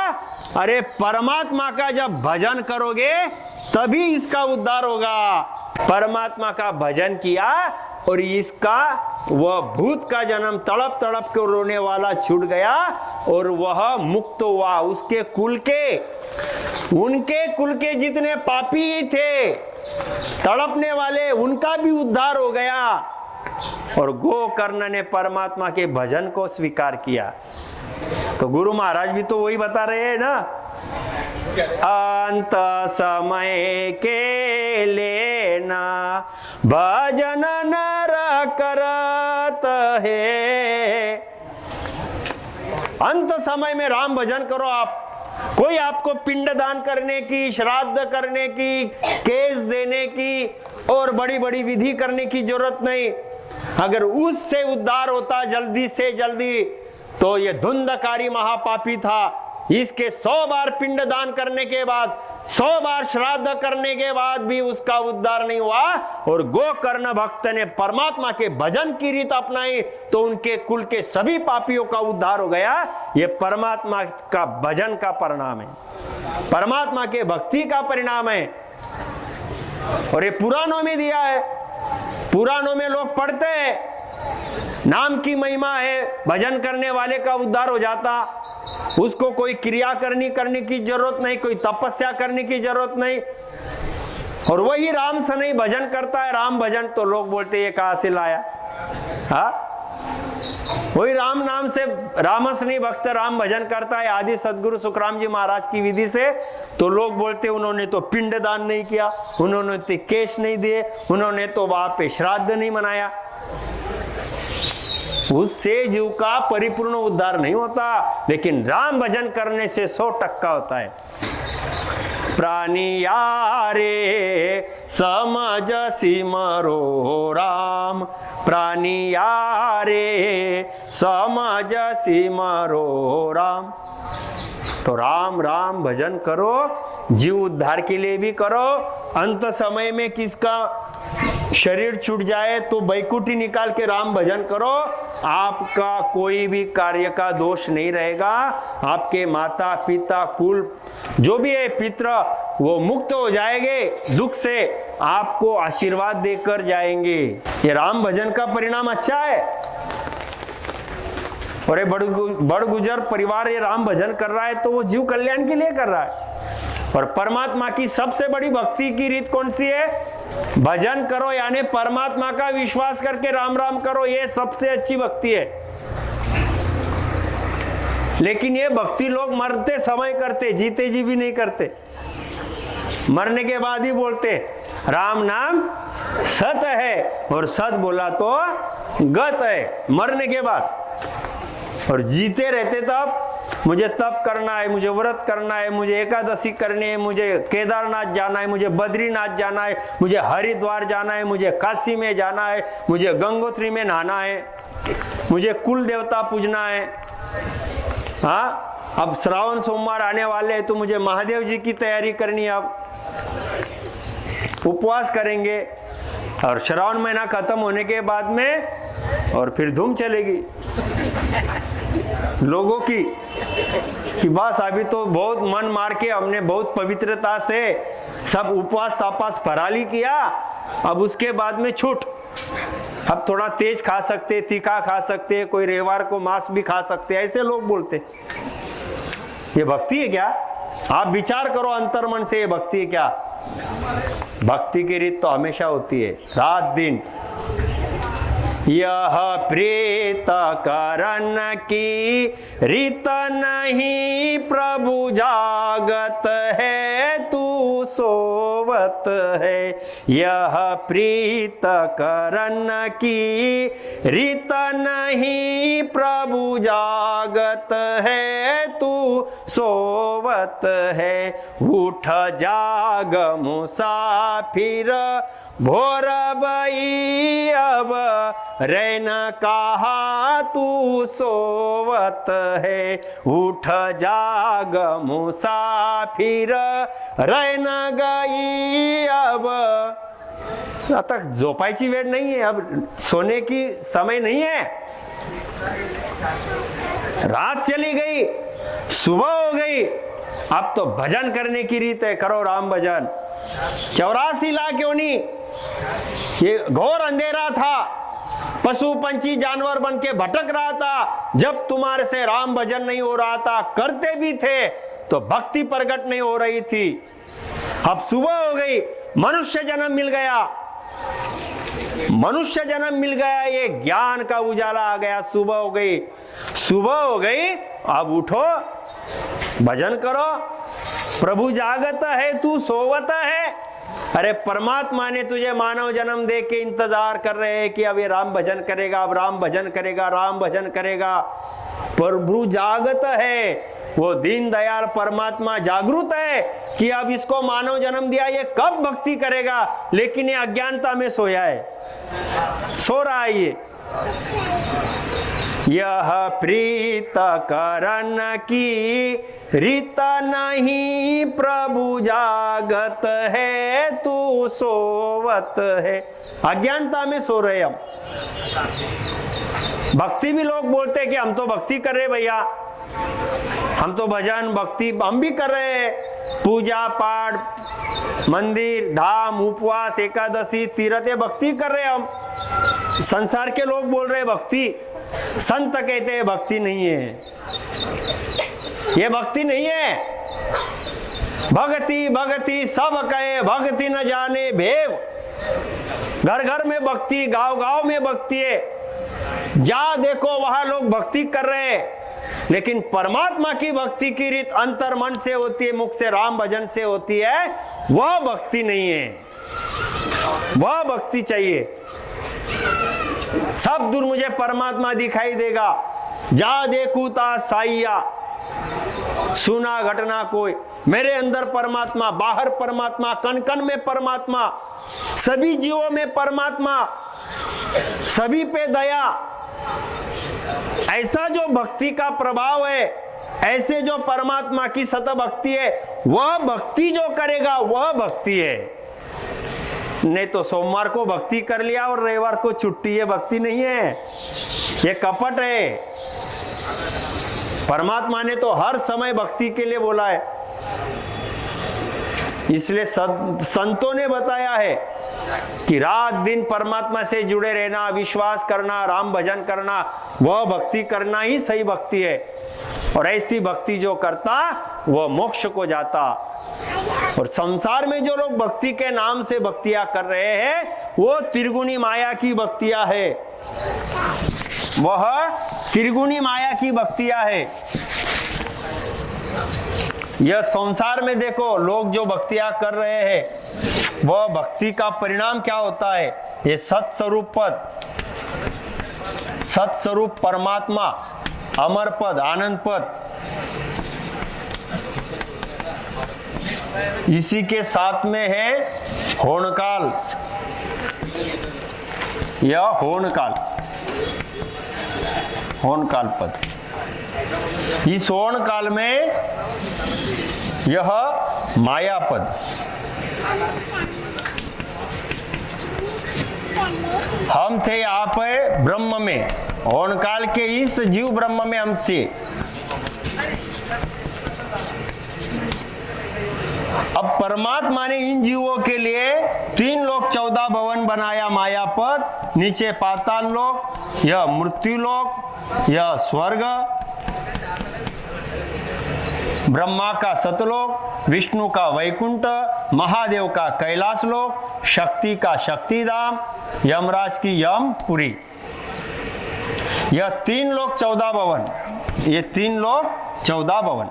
अरे परमात्मा का जब भजन करोगे तभी इसका उद्धार होगा। परमात्मा का भजन किया और इसका वह भूत का जन्म तड़प तड़प के रोने वाला छूट गया और वह मुक्त हुआ। उसके कुल के, उनके कुल के जितने पापी थे तड़पने वाले, उनका भी उद्धार हो गया। और गोकर्ण ने परमात्मा के भजन को स्वीकार किया। तो गुरु महाराज भी तो वही बता रहे हैं ना, अंत समय के लेना भजन नर करत है। अंत समय में राम भजन करो आप। कोई आपको पिंड दान करने की, श्राद्ध करने की, केस देने की और बड़ी बड़ी विधि करने की जरूरत नहीं। अगर उससे उद्धार होता जल्दी से जल्दी तो ये धुंधकारी महापापी था। इसके 100 बार पिंड दान करने के बाद, 100 बार श्राद्ध करने के बाद भी उसका उद्धार नहीं हुआ। और गोकर्ण भक्त ने परमात्मा के भजन की रीत अपनाई तो उनके कुल के सभी पापियों का उद्धार हो गया। ये परमात्मा का भजन का परिणाम है, परमात्मा के भक्ति का परिणाम है। और ये पुराणों में दिया है, पुराणों में लोग पढ़ते हैं, नाम की महिमा है, भजन करने वाले का उद्धार हो जाता। उसको कोई क्रिया करने की जरूरत नहीं, कोई तपस्या करने की जरूरत नहीं। और वही राम से नहीं भजन करता है, राम भजन, तो लोग बोलते ये कहां से लाया? हाँ, वही राम नाम से, रामस नहीं भक्त राम भजन करता है आदि सदगुरु सुखराम जी महाराज की विधि से, तो लोग बोलते उन्होंने तो पिंड दान नहीं किया, उन्होंने तो केश नहीं दिए, उन्होंने तो वहां पे श्राद्ध नहीं मनाया। उससे जीव का परिपूर्ण उद्धार नहीं होता, लेकिन राम भजन करने से 100% होता है। प्राणी यारे समझ सिमरो राम, प्राणी यारे समझ सिमरो राम। तो राम राम भजन करो, जीव उद्धार के लिए भी करो। अंत समय में किसका शरीर छूट जाए तो बैकुंठी निकाल के राम भजन करो, आपका कोई भी कार्य का दोष नहीं रहेगा। आपके माता पिता कुल जो भी है पितृ, वो मुक्त हो जाएंगे दुख से, आपको आशीर्वाद देकर जाएंगे। ये राम भजन का परिणाम अच्छा है। और ये बड़ गुजर परिवार ये राम भजन कर रहा है तो वो जीव कल्याण के लिए कर रहा है। और परमात्मा की सबसे बड़ी भक्ति की रीत कौन सी है? भजन करो, यानी परमात्मा का विश्वास करके राम राम करो, ये सबसे अच्छी भक्ति है। लेकिन ये भक्ति लोग मरते समय करते, जीते जी भी नहीं करते, मरने के बाद ही बोलते राम नाम सत है, और सत बोला तो गत है मरने के बाद। और जीते रहते तब मुझे तप करना है, मुझे व्रत करना है, मुझे एकादशी करनी है, मुझे केदारनाथ जाना है, मुझे बद्रीनाथ जाना है, मुझे हरिद्वार जाना है, मुझे काशी में जाना है, मुझे गंगोत्री में नहाना है, मुझे कुल देवता पूजना है। हाँ, अब श्रावण सोमवार आने वाले हैं तो मुझे महादेव जी की तैयारी करनी है। अब उपवास करेंगे और श्रावण महीना खत्म होने के बाद में और फिर धूम चलेगी लोगों की कि बस अभी तो बहुत मन मार के हमने बहुत पवित्रता से सब उपवास तापास फराली किया, अब उसके बाद में छूट। अब थोड़ा तेज खा सकते, तीखा खा सकते, कोई रविवार को मांस भी खा सकते, ऐसे लोग बोलते। ये भक्ति है क्या? आप विचार करो अंतर्मन से, ये भक्ति है क्या? भक्ति की रीत तो हमेशा होती है, रात दिन। यह प्रेत करन की रीत नहीं, प्रभु जागत है तू सोवत है। यह प्रीत करन की रीत नहीं, प्रभु जागत है तू सोवत है। उठ जाग मुसाफिर भोर भई अब रैन कहा तू सोवत है। उठ जाग मुसाफिर रैन गई अब। आता झोपायची वेळ नहीं है, अब सोने की समय नहीं है। रात चली गई, सुबह हो गई, अब तो भजन करने की रीत है, करो राम भजन। 84 लाख योनि, ये घोर अंधेरा था, पशु पंछी जानवर बन के भटक रहा था। जब तुम्हारे से राम भजन नहीं हो रहा था, करते भी थे तो भक्ति प्रकट नहीं हो रही थी। अब सुबह हो गई, मनुष्य जन्म मिल गया, मनुष्य जन्म मिल गया, ये ज्ञान का उजाला आ गया। सुबह हो गई, सुबह हो गई, अब उठो भजन करो। प्रभु जागत है तू सोवत है। अरे परमात्मा ने तुझे मानव जन्म दे के इंतजार कर रहे हैं कि अब ये राम भजन करेगा, अब राम भजन करेगा, राम भजन करेगा। प्रभु जागत है, वो दीन दयाल परमात्मा जागरूक है कि अब इसको मानव जन्म दिया, ये कब भक्ति करेगा। लेकिन ये अज्ञानता में सोया है, सो रहा है ये। यह प्रीत करन की रीत नहीं, प्रभु जागत है तू सोवत है। अज्ञानता में सो रहे हम। भक्ति भी लोग बोलते हैं कि हम तो भक्ति कर रहे भैया, हम तो भजन भक्ति हम भी कर रहे हैं, पूजा पाठ मंदिर धाम उपवास एकादशी तीर्थ ये भक्ति कर रहे हैं हम। संसार के लोग बोल रहे भक्ति, संत कहते हैं भक्ति नहीं है, ये भक्ति नहीं है। भक्ति भक्ति सब कहे, भक्ति न जाने भेव। घर घर में भक्ति, गांव गांव में भक्ति है, जहां देखो वहां लोग भक्ति कर रहे हैं। लेकिन परमात्मा की भक्ति की रीत अंतर मन से होती है, मुख से राम भजन से होती है, वह भक्ति नहीं है, वह भक्ति चाहिए। सब दूर मुझे परमात्मा दिखाई देगा, जा देखू ता साइया, सुना घटना कोई। मेरे अंदर परमात्मा, बाहर परमात्मा, कण कण में परमात्मा, सभी जीवों में परमात्मा, सभी पे दया। ऐसा जो भक्ति का प्रभाव है, ऐसे जो परमात्मा की सत भक्ति है, वह भक्ति जो करेगा वह भक्ति है। नहीं तो सोमवार को भक्ति कर लिया और रविवार को छुट्टी, ये भक्ति नहीं है, ये कपट है। परमात्मा ने तो हर समय भक्ति के लिए बोला है। इसलिए संतों ने बताया है कि रात दिन परमात्मा से जुड़े रहना, विश्वास करना, राम भजन करना, वह भक्ति करना ही सही भक्ति है। और ऐसी भक्ति जो करता वह मोक्ष को जाता। और संसार में जो लोग भक्ति के नाम से भक्तियां कर रहे हैं, वो त्रिगुणी माया की भक्तियां है, वह त्रिगुणी माया की भक्तियां है। यह संसार में देखो लोग जो भक्तियां कर रहे हैं, वह भक्ति का परिणाम क्या होता है। ये सत्स्वरूप पद, सत्स्वरूप परमात्मा, अमर पद, आनंद पद, इसी के साथ में है होनकाल। यह होनकाल, होनकाल पद। इस होनकाल में यह माया पद। हम थे आप ब्रह्म में, होनकाल के इस जीव ब्रह्म में हम थे। अब परमात्मा ने इन जीवों के लिए 3 लोक 14 भवन बनाया, माया पद, नीचे पाताल लोक, यह मृत्यु लोक, यह स्वर्ग, ब्रह्मा का सतलोक, विष्णु का वैकुंठ, महादेव का कैलाश लोक, शक्ति का शक्तिधाम, यमराज की यमपुरी। यह 3 लोक 14 भवन, ये 3 लोक 14 भवन।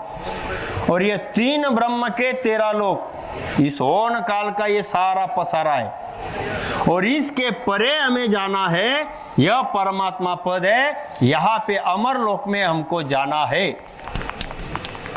और ये 3 ब्रह्म के 13 लोक, इस ओन काल का ये सारा पसारा है। और इसके परे हमें जाना है, यह परमात्मा पद है, यहाँ पे अमर लोक में हमको जाना है।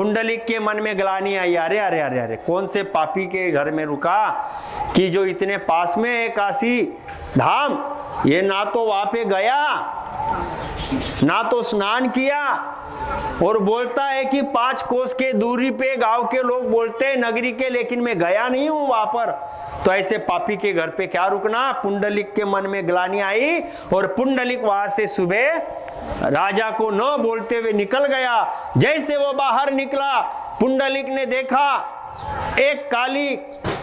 पुंडलिक के मन में ग्लानि आई, अरे अरे अरे अरे कौन से पापी के घर में रुका कि जो इतने पास में है काशी धाम, ये ना तो वहां पे गया ना तो स्नान किया, और बोलता है कि 5 कोस के दूरी पे गांव के लोग बोलते हैं नगरी के, लेकिन मैं गया नहीं हूं वहां पर। तो ऐसे पापी के घर पे क्या रुकना। पुंडलिक के मन में ग्लानि आई और पुंडलिक वहां से सुबह राजा को न बोलते हुए निकल गया। जैसे वो बाहर निकला, पुंडलिक ने देखा एक काली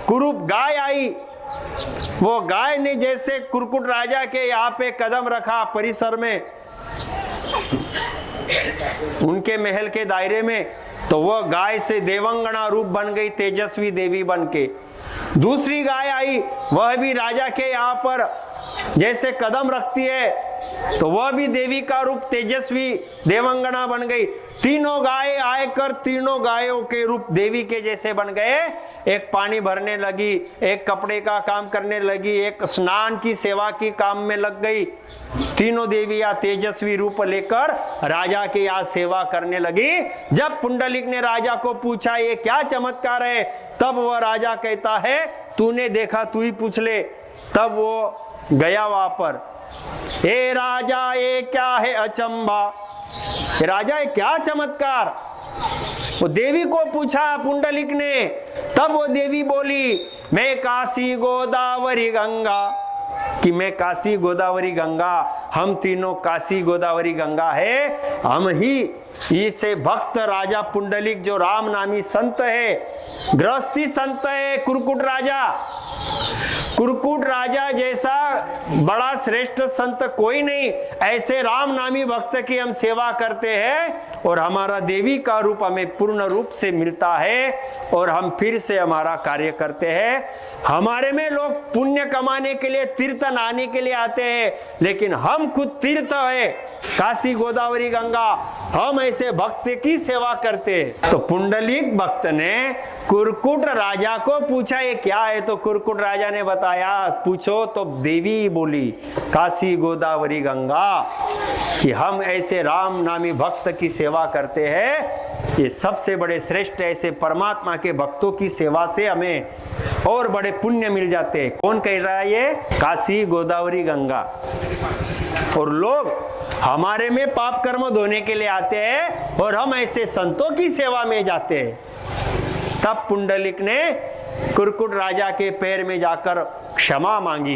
कुरूप गाय आई। वो गाय ने जैसे कुरकुट राजा के यहाँ पे कदम रखा परिसर में, उनके महल के दायरे में, तो वह गाय से देवंगना रूप बन गई, तेजस्वी देवी बन के। दूसरी गाय आई, वह भी राजा के यहाँ पर जैसे कदम रखती है, तो वह भी देवी का रूप तेजस्वी देवंगना बन गई। तीनों गाय आकर तीनों गायों के रूप देवी के जैसे बन गए। एक पानी भरने लगी, एक कपड़े का काम करने लगी, एक स्नान की सेवा की काम में लग गई। तीनों देवियां तेजस्वी रूप लेकर राजा के यहाँ सेवा करने लगी। जब पुंडलिक ने राजा को पूछा ये क्या चमत्कार है, तब वह राजा कहता है तूने देखा तू ही पूछ ले। तब वो गया वहां पर, ए राजा ये क्या है अचंबा, राजा ये क्या चमत्कार। वो देवी को पूछा पुंडलिक ने। तब वो देवी बोली मैं काशी गोदावरी गंगा, कि मैं काशी गोदावरी गंगा, हम तीनों काशी गोदावरी गंगा है। हम ही इसे भक्त राजा पुंडलिक जो राम नामी संत है, गृहस्थी संत है, कुरकुट राजा, कुरकुट राजा जैसा बड़ा श्रेष्ठ संत कोई नहीं। ऐसे राम नामी भक्त की हम सेवा करते हैं और हमारा देवी का रूप हमें पूर्ण रूप से मिलता है और हम फिर से हमारा कार्य करते हैं। हमारे में लोग पुण्य कमाने के लिए तीर्थ नहाने के लिए आते हैं, लेकिन हम खुद तीर्थ है, काशी गोदावरी गंगा, हम ऐसे भक्त की सेवा करते हैं। तो पुंडलिक भक्त ने कुरकुट राजा को पूछा ये क्या है, तो कुरकुट राजा ने बताया पूछो, तो देवी बोली काशी गोदावरी गंगा, कि हम ऐसे राम नामी भक्त की सेवा करते हैं। ये सबसे बड़े श्रेष्ठ ऐसे परमात्मा के भक्तों की सेवा से हमें और बड़े पुण्य मिल जाते हैं। कौन कह रहा है ये? काशी गोदावरी गंगा। और लोग हमारे में पाप कर्म धोने के लिए आते हैं और हम ऐसे संतों की सेवा में जाते हैं। तब पुंडलिक ने कुरकुट राजा के पैर में जाकर क्षमा मांगी।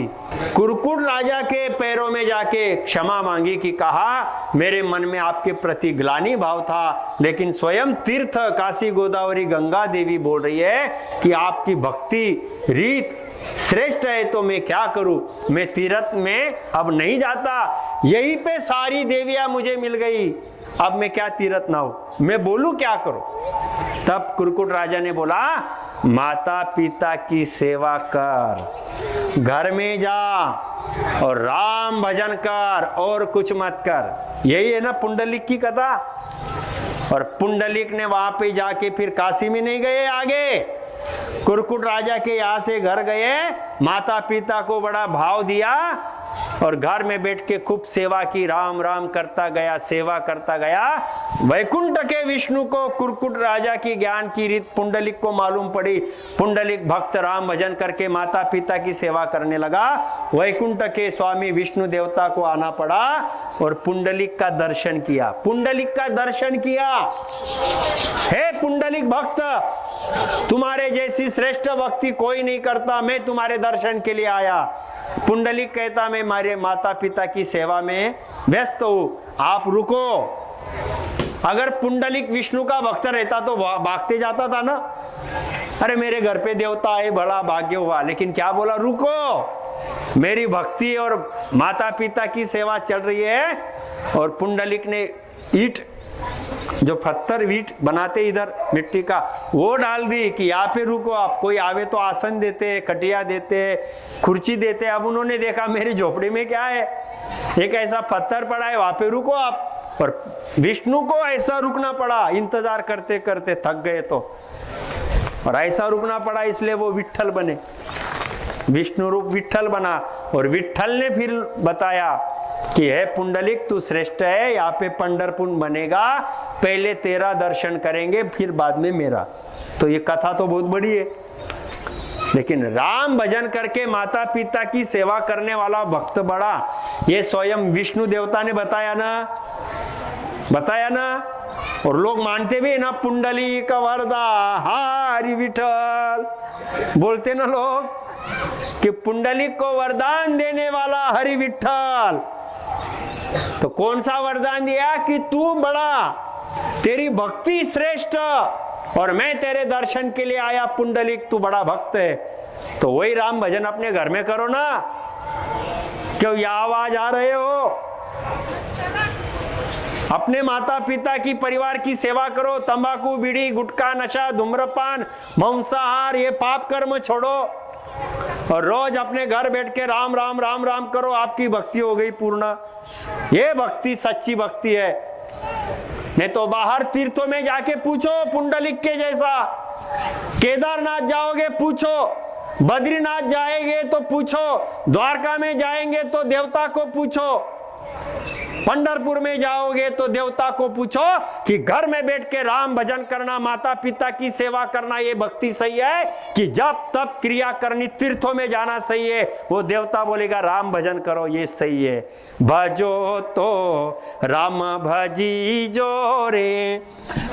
कुरकुट राजा के पैरों में जाके क्षमा मांगी कि कहा मेरे मन में आपके प्रति ग्लानि भाव था, लेकिन स्वयं तीर्थ काशी गोदावरी गंगा देवी बोल रही है कि आपकी भक्ति रीत श्रेष्ठ है, तो मैं क्या करूं, मैं तीर्थ में अब नहीं जाता। यहीं पे सारी देवियां मुझे मिल गई, अब मैं क्या तीर्थ ना हो, मैं बोलूं क्या करूं। तब कुरकुट राजा ने बोला माता पिता की सेवा कर, घर में जा और राम भजन कर और कुछ मत कर। यही है ना पुंडलिक की कथा। और पुंडलिक ने वहां पे जाके फिर काशी में नहीं गए, आगे कुरकुट राजा के यहाँ से घर गए, माता पिता को बड़ा भाव दिया और घर में बैठ के खूब सेवा की, राम राम करता गया, सेवा करता गया। वैकुंठ के विष्णु को कुरकुट राजा की ज्ञान की रीत पुंडलिक को मालूम पड़ी। पुंडलिक भक्त राम भजन करके माता पिता की सेवा करने लगा। वैकुंठ के स्वामी विष्णु देवता को आना पड़ा और पुंडलिक का दर्शन किया। पुंडलिक का दर्शन किया, हे पुंडलिक भक्त, तुम्हारे जैसी श्रेष्ठ भक्ति कोई नहीं करता, मैं तुम्हारे दर्शन के लिए आया। पुंडलिक कहता मैं मेरे माता पिता की सेवा में व्यस्त हूं, आप रुको। अगर पुंडलिक विष्णु का भक्त रहता तो भागते जाता था ना, अरे मेरे घर पे देवता है, बड़ा भाग्य हुआ। लेकिन क्या बोला, रुको, मेरी भक्ति और माता पिता की सेवा चल रही है। और पुंडलिक ने ईंट, जो पत्थर ईंट बनाते इधर मिट्टी का, वो डाल दी कि यहाँ पे रुको आप, कोई आवे तो आसन देते, खटिया देते, कुर्सी देते। अब उन्होंने देखा मेरी झोपड़ी में क्या है, एक ऐसा पत्थर पड़ा है, वहां पे रुको आप। और विष्णु को ऐसा रुकना पड़ा, इंतजार करते करते थक गए तो, और ऐसा रुकना पड़ा, इसलिए वो विट्ठल बने, विष्णु रूप विट्ठल बना। और विट्ठल ने फिर बताया कि हे पुंडलिक तू श्रेष्ठ है, यहाँ पे पंढरपुर बनेगा, पहले तेरा दर्शन करेंगे फिर बाद में मेरा। तो ये कथा तो बहुत बड़ी है, लेकिन राम भजन करके माता पिता की सेवा करने वाला भक्त बड़ा, ये स्वयं विष्णु देवता ने बताया ना। और लोग मानते भी ना, पुंडलिक वरदा हरि विठल, बोलते ना लोग कि पुंडलिक को वरदान देने वाला हरि विठल। तो कौन सा वरदान दिया कि तू बड़ा, तेरी भक्ति श्रेष्ठ, और मैं तेरे दर्शन के लिए आया पुंडलिक, तू बड़ा भक्त है। तो वही राम भजन अपने घर में करो ना। क्यों ये आवाज आ रहे हो? अपने माता पिता की, परिवार की सेवा करो। तंबाकू, बीड़ी, गुटखा, नशा, धूम्रपान, मांसाहार, ये पाप कर्म छोड़ो और रोज अपने घर बैठ के राम राम राम राम करो, आपकी भक्ति हो गई पूर्ण। ये भक्ति सच्ची भक्ति है। नहीं तो बाहर तीर्थों में जाके पूछो पुंडलिक के जैसा, केदारनाथ जाओगे पूछो, बद्रीनाथ जाएंगे तो पूछो, द्वारका में जाएंगे तो देवता को पूछो, पंढरपुर में जाओगे तो देवता को पूछो कि घर में बैठ के राम भजन करना, माता पिता की सेवा करना, ये भक्ति सही है कि जब तब क्रिया करनी, तीर्थों में जाना सही है? वो देवता बोलेगा राम भजन करो, ये सही है। भजो तो राम भजी जो रे,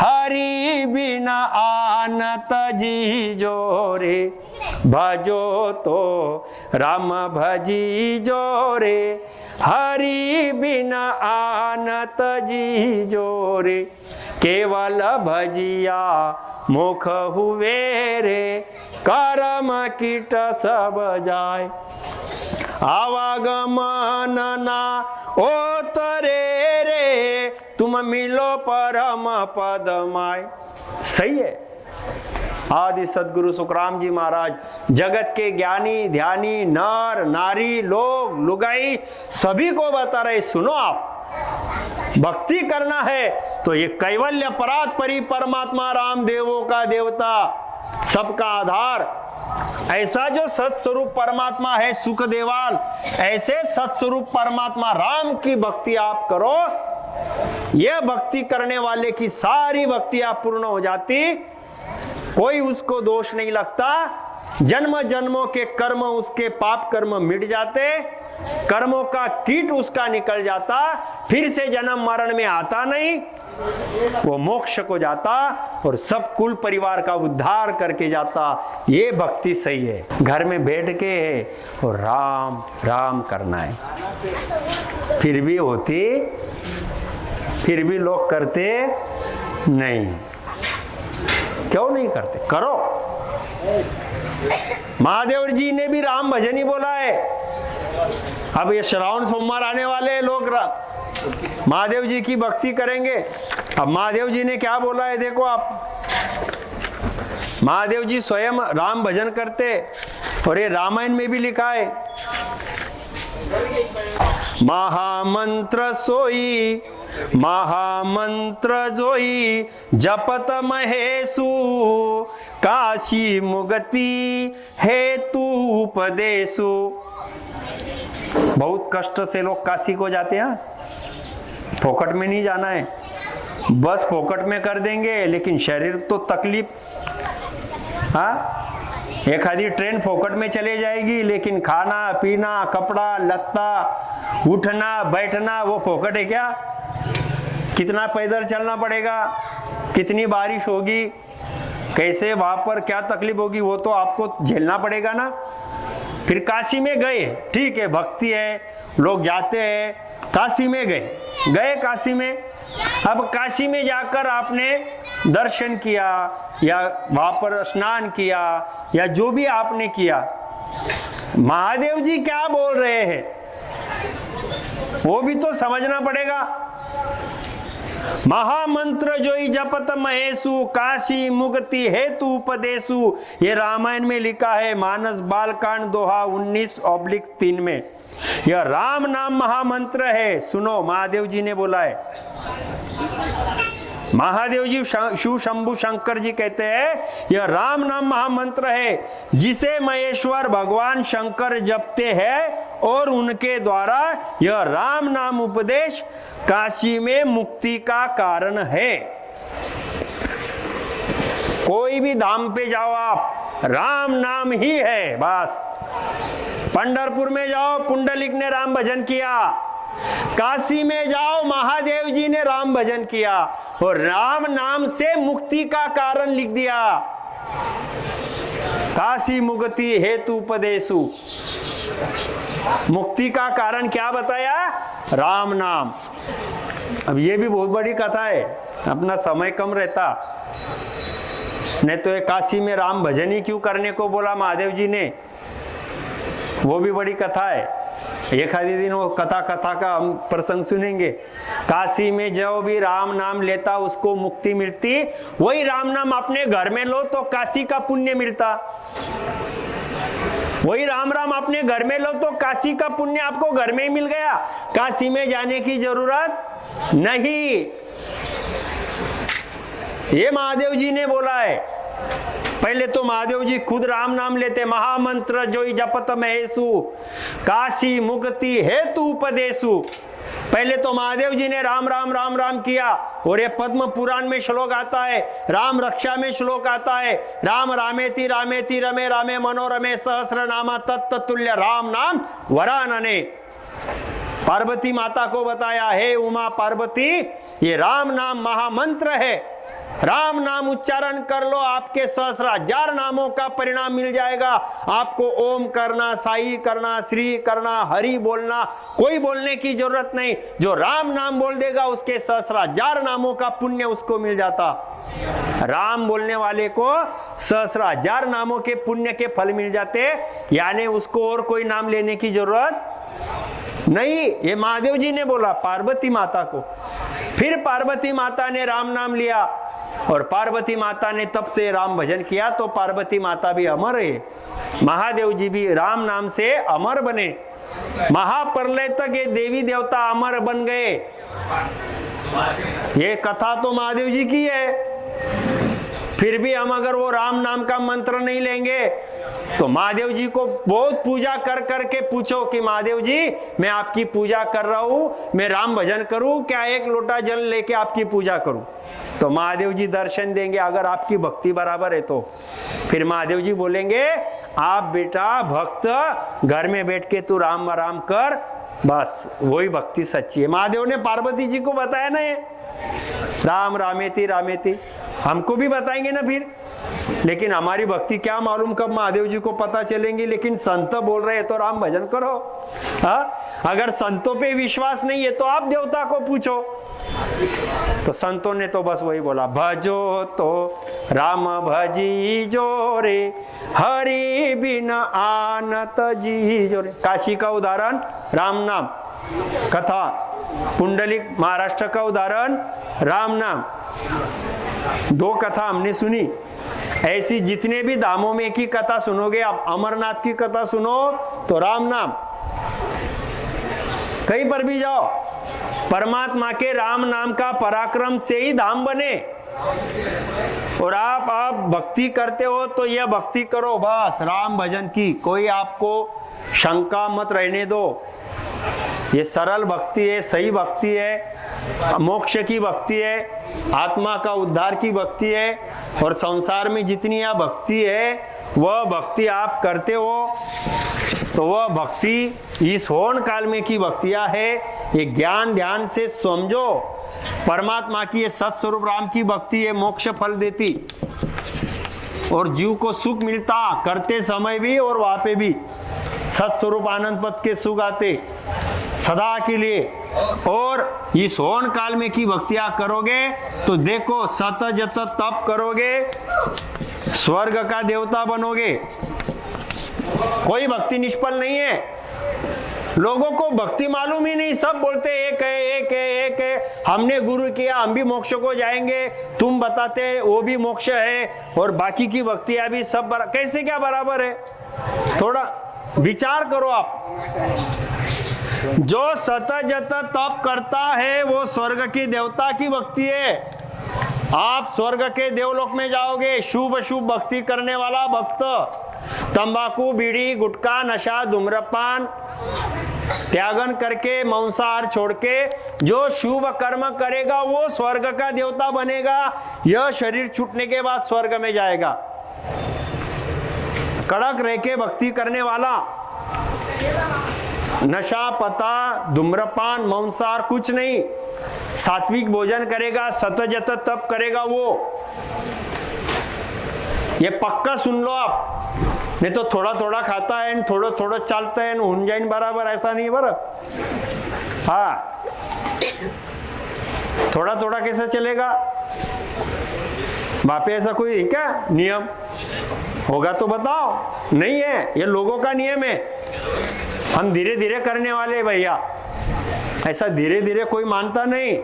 हरि बिना आनत जी जो रे। भजो तो राम भजी जो रे, हरि बिना आनत जी जो रे। केवल भजिया मुख हुए रे, कर्म कीट सब जाय। आवागमन ना ओ तरे रे, तुम मिलो परम पद माय। सही है। आदि सदगुरु सुखराम जी महाराज जगत के ज्ञानी ध्यानी नर नारी लोग लुगाई सभी को बता रहे, सुनो आप भक्ति करना है तो ये कैवल्य परात परी परमात्मा राम देवों का देवता, सबका आधार, ऐसा जो सत्स्वरूप परमात्मा है सुख देवाल, ऐसे सत्स्वरूप परमात्मा राम की भक्ति आप करो। यह भक्ति करने वाले की सारी भक्तियां पूर्ण हो जाती, कोई उसको दोष नहीं लगता। जन्म जन्मों के कर्म उसके पाप कर्म मिट जाते, कर्मों का कीट उसका निकल जाता, फिर से जन्म मरण में आता नहीं, वो मोक्ष को जाता और सब कुल परिवार का उद्धार करके जाता। ये भक्ति सही है। घर में बैठ के और राम राम करना है, फिर भी होती, फिर भी लोग करते नहीं। क्यों नहीं करते? करो। महादेव जी ने भी राम भजन ही बोला है। अब ये श्रावण सोमवार आने वाले लोग महादेव जी की भक्ति करेंगे। अब महादेव जी ने क्या बोला है देखो आप, महादेव जी स्वयं राम भजन करते और ये रामायण में भी लिखा है, महामंत्र सोई महामंत्र जोई जपत महेशु, काशी मुगति हेतु उपदेशु। बहुत कष्ट से लोग काशी को जाते हैं, फोकट में नहीं जाना है, बस फोकट में कर देंगे लेकिन शरीर तो तकलीफ। हाँ, एक आधी ट्रेन फोकट में चले जाएगी लेकिन खाना पीना कपड़ा लत्ता उठना बैठना वो फोकट है क्या? कितना पैदल चलना पड़ेगा, कितनी बारिश होगी, कैसे वहां पर क्या तकलीफ होगी, वो तो आपको झेलना पड़ेगा ना। फिर काशी में गए, ठीक है भक्ति है, लोग जाते हैं, काशी में गए काशी में। अब काशी में जाकर आपने दर्शन किया या वहां पर स्नान किया या जो भी आपने किया, महादेव जी क्या बोल रहे हैं वो भी तो समझना पड़ेगा। महामंत्र जोई जपत महेशु, काशी मुक्ति हेतु उपदेशु, ये रामायण में लिखा है, मानस बालकांड दोहा 19/3 में। यह राम नाम महामंत्र है। सुनो, महादेव जी ने बोला है महादेव जी शिव शंभु शंकर जी कहते हैं यह राम नाम महामंत्र है जिसे महेश्वर भगवान शंकर जपते हैं और उनके द्वारा यह राम नाम उपदेश काशी में मुक्ति का कारण है। कोई भी धाम पे जाओ आप, राम नाम ही है बस। पंढरपुर में जाओ, पुंडलिक ने राम भजन किया। काशी में जाओ, महादेव जी ने राम भजन किया और राम नाम से मुक्ति का कारण लिख दिया। काशी मुक्ति हेतु उपदेशु, मुक्ति का कारण क्या बताया? राम नाम। अब ये भी बहुत बड़ी कथा है, अपना समय कम रहता नहीं तो ये काशी में राम भजन ही क्यों करने को बोला महादेव जी ने, वो भी बड़ी कथा है। एक आधे दिन वो कथा का हम प्रसंग सुनेंगे। काशी में जो भी राम नाम लेता उसको मुक्ति मिलती, वही राम नाम अपने घर में लो तो काशी का पुण्य मिलता। वही राम राम अपने घर में लो तो काशी का पुण्य आपको घर में ही मिल गया, काशी में जाने की जरूरत नहीं। ये महादेव जी ने बोला है। पहले तो महादेव जी खुद राम नाम लेते, महामंत्र जो जपत महेशु काशी मुक्ति हेतु उपदेशु। पहले तो महादेव जी ने राम राम राम राम किया और ये पद्म पुराण में श्लोक आता है, राम रक्षा में श्लोक आता है, राम रामेति रामेति रमे रामे मनोरमे सहस्र नामा तत्तुल्य राम नाम वरानने। पार्वती माता को बताया, हे उमा पार्वती ये राम नाम महामंत्र है, राम नाम उच्चारण कर लो, आपके सहस्र हजार नामों का परिणाम मिल जाएगा। आपको ओम करना, साई करना, श्री करना, हरि बोलना, कोई बोलने की जरूरत नहीं। जो राम नाम बोल देगा उसके सहस्र हजार नामों का पुण्य उसको मिल जाता। राम बोलने वाले को सहस्र हजार नामों के पुण्य के फल मिल जाते, यानी उसको और कोई नाम लेने की जरूरत नहीं। ये महादेव जी ने बोला पार्वती माता को। फिर पार्वती माता ने राम नाम लिया और पार्वती माता ने तब से राम भजन किया, तो पार्वती माता भी अमर है, महादेव जी भी राम नाम से अमर बने। महाप्रलय तक ये देवी देवता अमर बन गए। ये कथा तो महादेव जी की है। फिर भी हम अगर वो राम नाम का मंत्र नहीं लेंगे तो महादेव जी को बहुत पूजा कर करके पूछो कि महादेव जी मैं आपकी पूजा कर रहा हूं, मैं राम भजन करूं क्या, एक लोटा जल लेके आपकी पूजा करूं, तो महादेव जी दर्शन देंगे। अगर आपकी भक्ति बराबर है तो फिर महादेव जी बोलेंगे आप बेटा भक्त घर में बैठ के तू राम राम कर, बस वही भक्ति सच्ची है। महादेव ने पार्वती जी को बताया ना ये राम रामेति रामेति, हमको भी बताएंगे ना फिर। लेकिन हमारी भक्ति क्या मालूम कब महादेव जी को पता चलेंगी। लेकिन संत बोल रहे हैं तो राम भजन करो। अगर संतों पे विश्वास नहीं है तो आप देवता को पूछो। तो संतों ने तो बस वही बोला, भजो तो राम भजी जो रे हरि बिन आनत जी जो रे। काशी का उदाहरण राम नाम कथा, पुंडलिक महाराष्ट्र का उदाहरण राम नाम। दो कथा हमने सुनी। ऐसी जितने भी धामों में की कथा सुनोगे आप, अमरनाथ की कथा सुनो तो राम नाम। कहीं पर भी जाओ, परमात्मा के राम नाम का पराक्रम से ही धाम बने। और आप भक्ति करते हो तो यह भक्ति करो बस राम भजन की, कोई आपको शंका मत रहने दो। ये सरल भक्ति है, सही भक्ति है, मोक्ष की भक्ति है, आत्मा का उद्धार की भक्ति है। और संसार में जितनी यह भक्ति है वह भक्ति आप करते हो तो वह भक्ति इस होन काल में की भक्तियां है। ये ज्ञान ध्यान से समझो, परमात्मा की ये सत्स्वरूप राम की भक्ति है, मोक्ष फल देती और जीव को सुख मिलता करते समय भी और वहां पे भी। सत्स्वरूप आनंद पद के सुख आते सदा के लिए। और इस होन काल में की भक्तियां करोगे तो देखो सत जत तप करोगे, स्वर्ग का देवता बनोगे। कोई भक्ति निष्फल नहीं है। लोगों को भक्ति मालूम ही नहीं, सब बोलते एक है एक है एक है, हमने गुरु किया हम भी मोक्ष को जाएंगे, तुम बताते वो भी मोक्ष है और बाकी की भक्तियां भी सब कैसे क्या बराबर है? थोड़ा विचार करो आप। जो सत जत तप करता है वो स्वर्ग की देवता की भक्ति है। आप स्वर्ग के देवलोक में जाओगे। शुभ शुभ भक्ति करने वाला भक्त तंबाकू, बीड़ी, गुटखा, नशा, धूम्रपान त्यागन करके, मांसाहार छोड़ के जो शुभ कर्म करेगा वो स्वर्ग का देवता बनेगा। यह शरीर छूटने के बाद स्वर्ग में जाएगा। कड़क रह के भक्ति करने वाला, नशा पता, धूम्रपान, मांसाहार कुछ नहीं, सात्विक भोजन करेगा, सतजत तप करेगा, वो ये पक्का सुन लो आप। नहीं तो थोड़ा थोड़ा खाता है, थोड़ा थोड़ा चलता है, हुन जाइन बराबर, ऐसा नहीं बर। हाँ, थोड़ा थोड़ा कैसे चलेगा? वहां पे ऐसा कोई है क्या नियम? होगा तो बताओ। नहीं है, ये लोगों का नियम है। हम धीरे धीरे करने वाले भैया, ऐसा धीरे धीरे कोई मानता नहीं।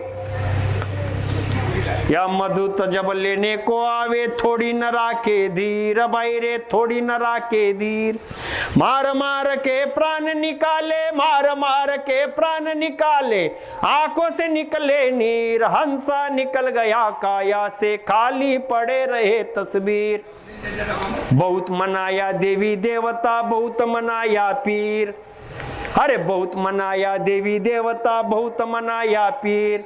या मधुत जब लेने को आवे, थोड़ी न राखे धीर, भाई रे थोड़ी न राखे धीर। मार मार के प्राण निकाले, मार मार के प्राण निकाले, आंखों से निकले नीर, हंसा निकल गया काया से, खाली पड़े रहे तस्वीर। बहुत मनाया देवी देवता, बहुत मनाया पीर। अरे बहुत मनाया देवी देवता, बहुत मनाया पीर।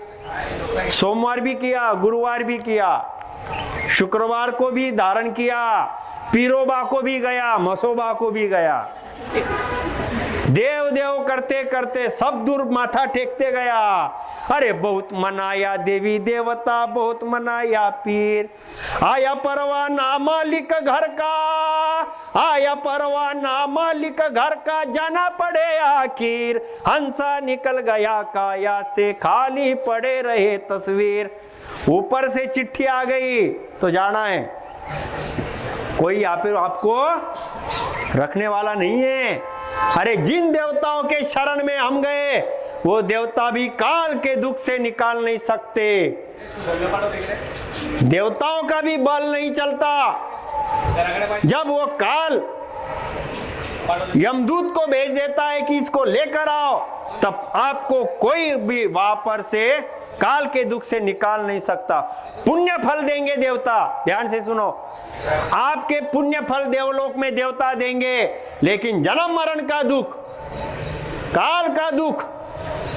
सोमवार भी किया, गुरुवार भी किया, शुक्रवार को भी धारण किया, पीरोबा को भी गया, मसोबा को भी गया। देव देव करते करते सब दूर माथा टेकते गया। अरे बहुत मनाया देवी देवता, बहुत मनाया पीर। आया परवाना मालिक घर का, आया परवाना मालिक घर का, जाना पड़े आखिर। हंसा निकल गया काया से, खाली पड़े रहे तस्वीर। ऊपर से चिट्ठी आ गई तो जाना है। कोई यहाँ पे आपको रखने वाला नहीं है। अरे जिन देवताओं के शरण में हम गए, वो देवता भी काल के दुख से निकाल नहीं सकते। देवताओं का भी बल नहीं चलता। जब वो काल यमदूत को भेज देता है कि इसको लेकर आओ, तब आपको कोई भी वापर से काल के दुख से निकाल नहीं सकता। पुण्य फल देंगे देवता, ध्यान से सुनो, आपके पुण्य फल देवलोक में देवता देंगे, लेकिन जन्म मरण का दुख, काल का दुख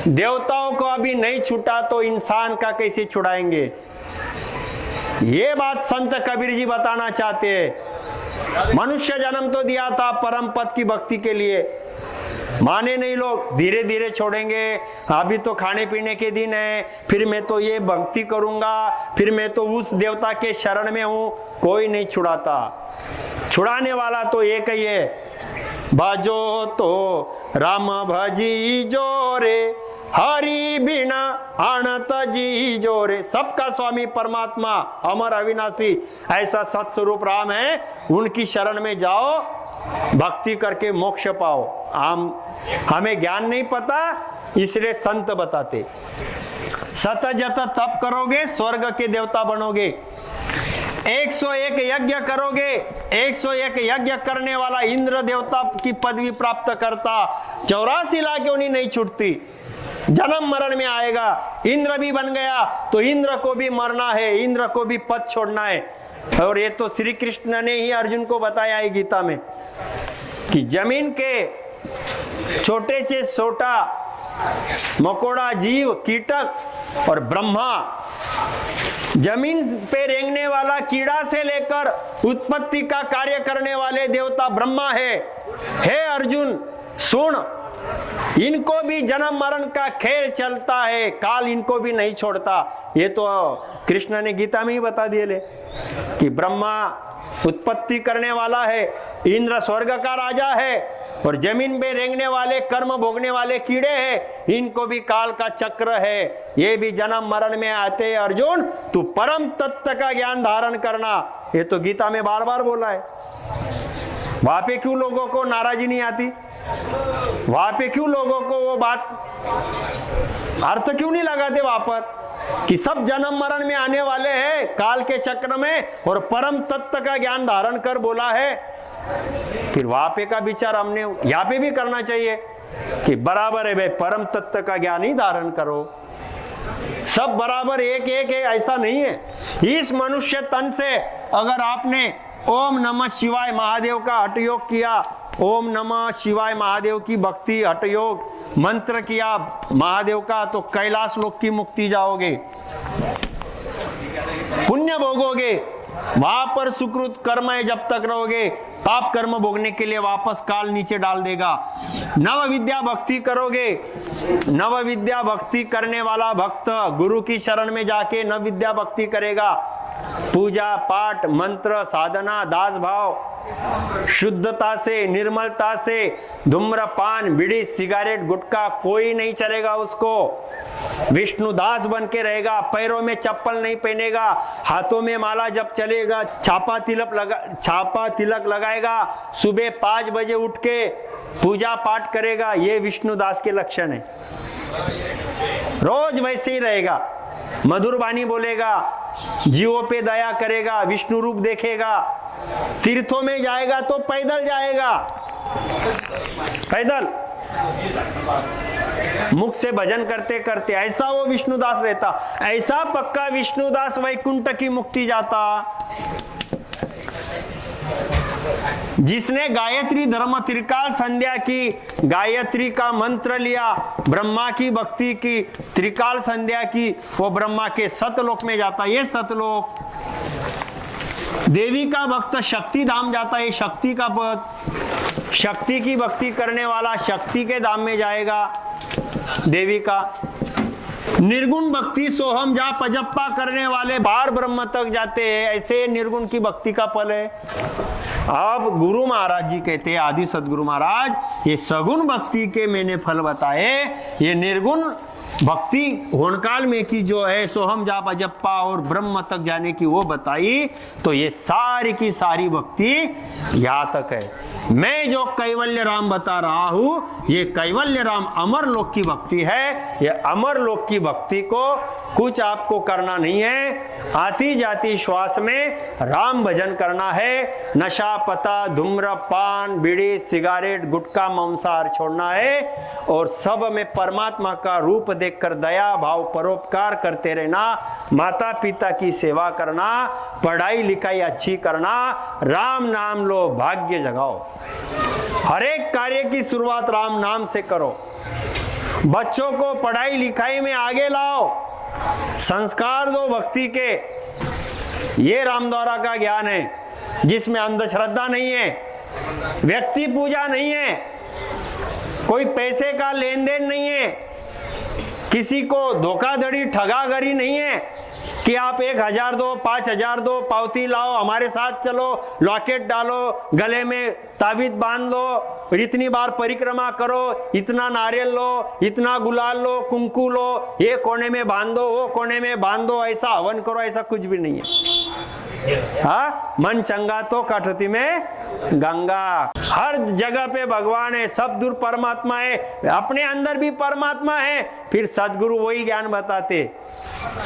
देवताओं को अभी नहीं छूटा तो इंसान का कैसे छुड़ाएंगे? ये बात संत कबीर जी बताना चाहते हैं। मनुष्य जन्म तो दिया था परम पद की भक्ति के लिए, माने नहीं लोग, धीरे धीरे छोड़ेंगे। अभी तो खाने पीने के दिन है, फिर मैं तो ये भक्ति करूंगा, फिर मैं तो उस देवता के शरण में हूं। कोई नहीं छुड़ाता, छुड़ाने वाला तो एक ही है। भजो तो राम भजी जोरे, हरि बिना अनंत जी जोरे। सबका स्वामी परमात्मा अमर अविनाशी ऐसा सत्स्वरूप राम है, उनकी शरण में जाओ, भक्ति करके मोक्ष पाओ। हमें ज्ञान नहीं पता, इसलिए संत बताते। सतजत तप करोगे, स्वर्ग के देवता बनोगे। 101 यज्ञ करोगे, 101 यज्ञ करने वाला इंद्र देवता की पदवी प्राप्त करता। 84 लाख योनि नहीं छूटती, जन्म मरण में आएगा। इंद्र भी बन गया तो इंद्र को भी मरना है, इंद्र को भी पद छोड़ना है। और ये तो श्री कृष्ण ने ही अर्जुन को बताया है गीता में कि जमीन के छोटे से छोटा मकोड़ा जीव, कीटक और ब्रह्मा, जमीन पे रेंगने वाला कीड़ा से लेकर उत्पत्ति का कार्य करने वाले देवता ब्रह्मा है। हे अर्जुन सुन, इनको भी जन्म मरण का खेल चलता है, काल इनको भी नहीं छोड़ता। ये तो कृष्ण ने गीता में ही बता दिए ले कि ब्रह्मा उत्पत्ति करने वाला है, इंद्र स्वर्ग का राजा है, और जमीन में रेंगने वाले कर्म भोगने वाले कीड़े हैं, इनको भी काल का चक्र है, ये भी जन्म मरण में आते हैं। अर्जुन तू परम तत्व का ज्ञान धारण करना, ये तो गीता में बार बार बोला है। वहां पे क्यों लोगों को नाराजी नहीं आती? वहां पे क्यों लोगों को वो बात अर्थ क्यों नहीं लगाते वहां पर कि सब जन्म मरण में आने वाले हैं काल के चक्र में, और परम तत्व का ज्ञान धारण कर बोला है। फिर वहां पे का विचार हमने यहाँ पे भी करना चाहिए कि बराबर है भाई, परम तत्व का ज्ञान ही धारण करो। सब बराबर एक एक है ऐसा नहीं है। इस मनुष्य तन से अगर आपने ओम नमः शिवाय महादेव का हठयोग किया, ओम नमः शिवाय महादेव की भक्ति हठयोग मंत्र किया महादेव का, तो कैलाश लोक की मुक्ति जाओगे, पुण्य भोगोगे, वहां पर सुकृत कर्म है जब तक रहोगे, पाप कर्म भोगने के लिए वापस काल नीचे डाल देगा। नव विद्या भक्ति करोगे, नव विद्या भक्ति करने वाला भक्त गुरु की शरण में जाके नव विद्या भक्ति करेगा, पूजा पाठ मंत्र साधना दास भाव शुद्धता से निर्मलता से, धूम्रपान बीड़ी सिगरेट गुटखा कोई नहीं चलेगा उसको, विष्णु दास बन के रहेगा, पैरों में चप्पल नहीं पहनेगा, हाथों में माला जब चलेगा, छापा तिलक लगाएगा, सुबह 5 बजे उठ के पूजा पाठ करेगा, ये विष्णु दास के लक्षण है। रोज वैसे ही रहेगा, मधुर वाणी बोलेगा, जीवों पे दया करेगा, विष्णु रूप देखेगा, तीर्थों में जाएगा तो पैदल जाएगा, पैदल मुख से भजन करते करते, ऐसा वो विष्णुदास रहता। ऐसा पक्का विष्णुदास वैकुंठ की मुक्ति जाता। जिसने गायत्री धर्म त्रिकाल संध्या की, गायत्री का मंत्र लिया, ब्रह्मा की भक्ति की, त्रिकाल संध्या की, वो ब्रह्मा के सतलोक में जाता। ये सतलोक देवी का भक्त शक्ति धाम जाता है, शक्ति का पद, शक्ति की भक्ति करने वाला शक्ति के धाम में जाएगा देवी का। निर्गुण भक्ति सोहम जाप अजप्पा करने वाले पार ब्रह्म तक जाते हैं, ऐसे निर्गुण की भक्ति का फल है। अब गुरु महाराज जी कहते हैं, आदि सदगुरु महाराज, ये सगुण भक्ति के मैंने फल बताए, ये निर्गुण भक्ति होनकाल में की जो है सोहम जाप अजप्पा और ब्रह्म तक जाने की वो बताई, तो ये सारी की सारी भक्ति यहाँ तक है। मैं जो कैवल्य राम बता रहा हूं, ये कैवल्य राम अमर लोक की भक्ति है। ये अमर लोक की भक्ति को कुछ आपको करना नहीं है, आती जाती श्वास में राम भजन करना है, नशा पता धूम्रपान बीड़ी सिगारेट गुटखा मांसाहार छोड़ना है, और सब में परमात्मा का रूप देखकर दया भाव परोपकार करते रहना, माता पिता की सेवा करना, पढ़ाई लिखाई अच्छी करना, राम नाम लो भाग्य जगाओ। हर एक कार्य की शुरुआत राम नाम से करो। बच्चों को पढ़ाई लिखाई में आगे लाओ, संस्कार दो भक्ति के। ये रामद्वारा का ज्ञान है, जिसमें अंधश्रद्धा नहीं है, व्यक्ति पूजा नहीं है, कोई पैसे का लेन देन नहीं है, किसी को धोखाधड़ी ठगागरी नहीं है कि आप 1000 दो 5000 दो पावती लाओ हमारे साथ चलो, लॉकेट डालो, गले में ताबीज बांध लो, इतनी बार परिक्रमा करो, इतना नारियल लो, इतना गुलाल लो, कुंकू लो, ये कोने में बांध दो वो कोने में बांध दो, ऐसा हवन करो, ऐसा कुछ भी नहीं है। हाँ, मन चंगा तो कटौती में गंगा। हर जगह पे भगवान है, सब दूर परमात्मा है, अपने अंदर भी परमात्मा है। फिर सदगुरु वही ज्ञान बताते,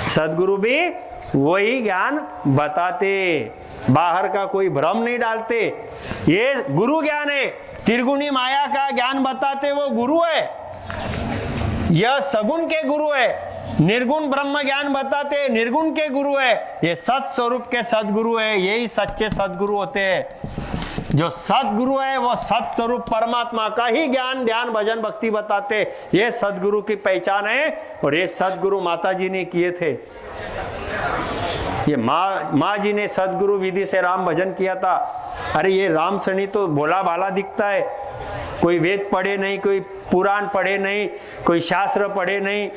सदगुरु भी वही ज्ञान बताते, बाहर का कोई भ्रम नहीं डालते। ये गुरु ज्ञान है, त्रिगुणी माया का ज्ञान बताते वो गुरु है, यह सगुण के गुरु है। निर्गुण ब्रह्म ज्ञान बताते निर्गुण के गुरु है, ये सत स्वरूप के सदगुरु है। यही सच्चे सदगुरु होते हैं। जो सदगुरु है वो सत स्वरूप परमात्मा का ही ज्ञान ध्यान भजन भक्ति बताते, ये सदगुरु की पहचान है। और ये सदगुरु माता जी ने किए थे। ये माँ जी ने सदगुरु विधि से राम भजन किया था। अरे ये राम सनी तो भोला भाला दिखता है, कोई वेद पढ़े नहीं, कोई पुराण पढ़े नहीं, कोई शास्त्र पढ़े नहीं,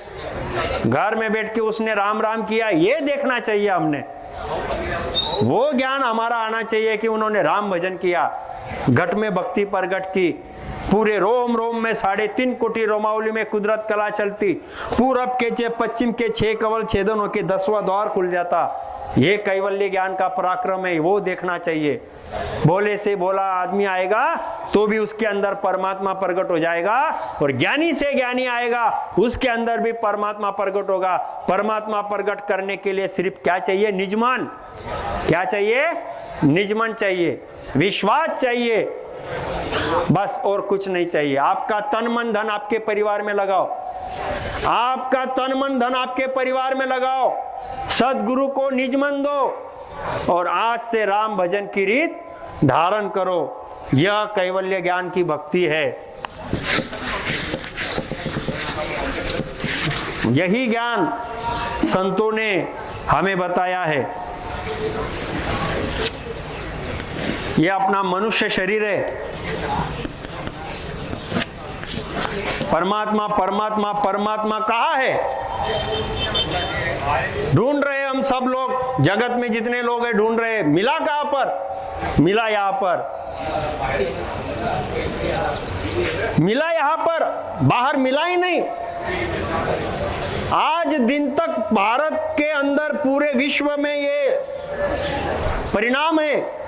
घर में बैठ के उसने राम राम किया, ये देखना चाहिए हमने। वो ज्ञान हमारा आना चाहिए कि उन्होंने राम भजन किया, घट में भक्ति प्रगट की, पूरे रोम रोम में 3.5 कोटि रोमावली में कुदरत कला चलती, पूरब के चे पश्चिम के 6 कवल छेदन होके 10वां द्वार खुल जाता। ये कैवल्य ज्ञान का पराक्रम है, वो देखना चाहिए। भोले से भोला आदमी आएगा तो भी उसके अंदर परमात्मा प्रकट हो जाएगा, और ज्ञानी से ज्ञानी आएगा उसके अंदर भी परमात्मा प्रकट होगा। परमात्मा प्रकट करने के लिए सिर्फ क्या चाहिए? निजमन। क्या चाहिए? निजमन चाहिए, विश्वास चाहिए, बस, और कुछ नहीं चाहिए। आपका तन मन धन आपके परिवार में लगाओ, आपका तन मन धन आपके परिवार में लगाओ, सदगुरु को निज मन दो और आज से राम भजन की रीत धारण करो। यह कैवल्य ज्ञान की भक्ति है। यही ज्ञान संतों ने हमें बताया है। यह अपना मनुष्य शरीर है। परमात्मा परमात्मा परमात्मा कहाँ है? ढूंढ रहे हम सब लोग, जगत में जितने लोग हैं ढूंढ रहे। मिला कहाँ पर? मिला यहाँ पर, मिला यहाँ पर, बाहर मिला ही नहीं। आज दिन तक भारत के अंदर पूरे विश्व में ये परिणाम है।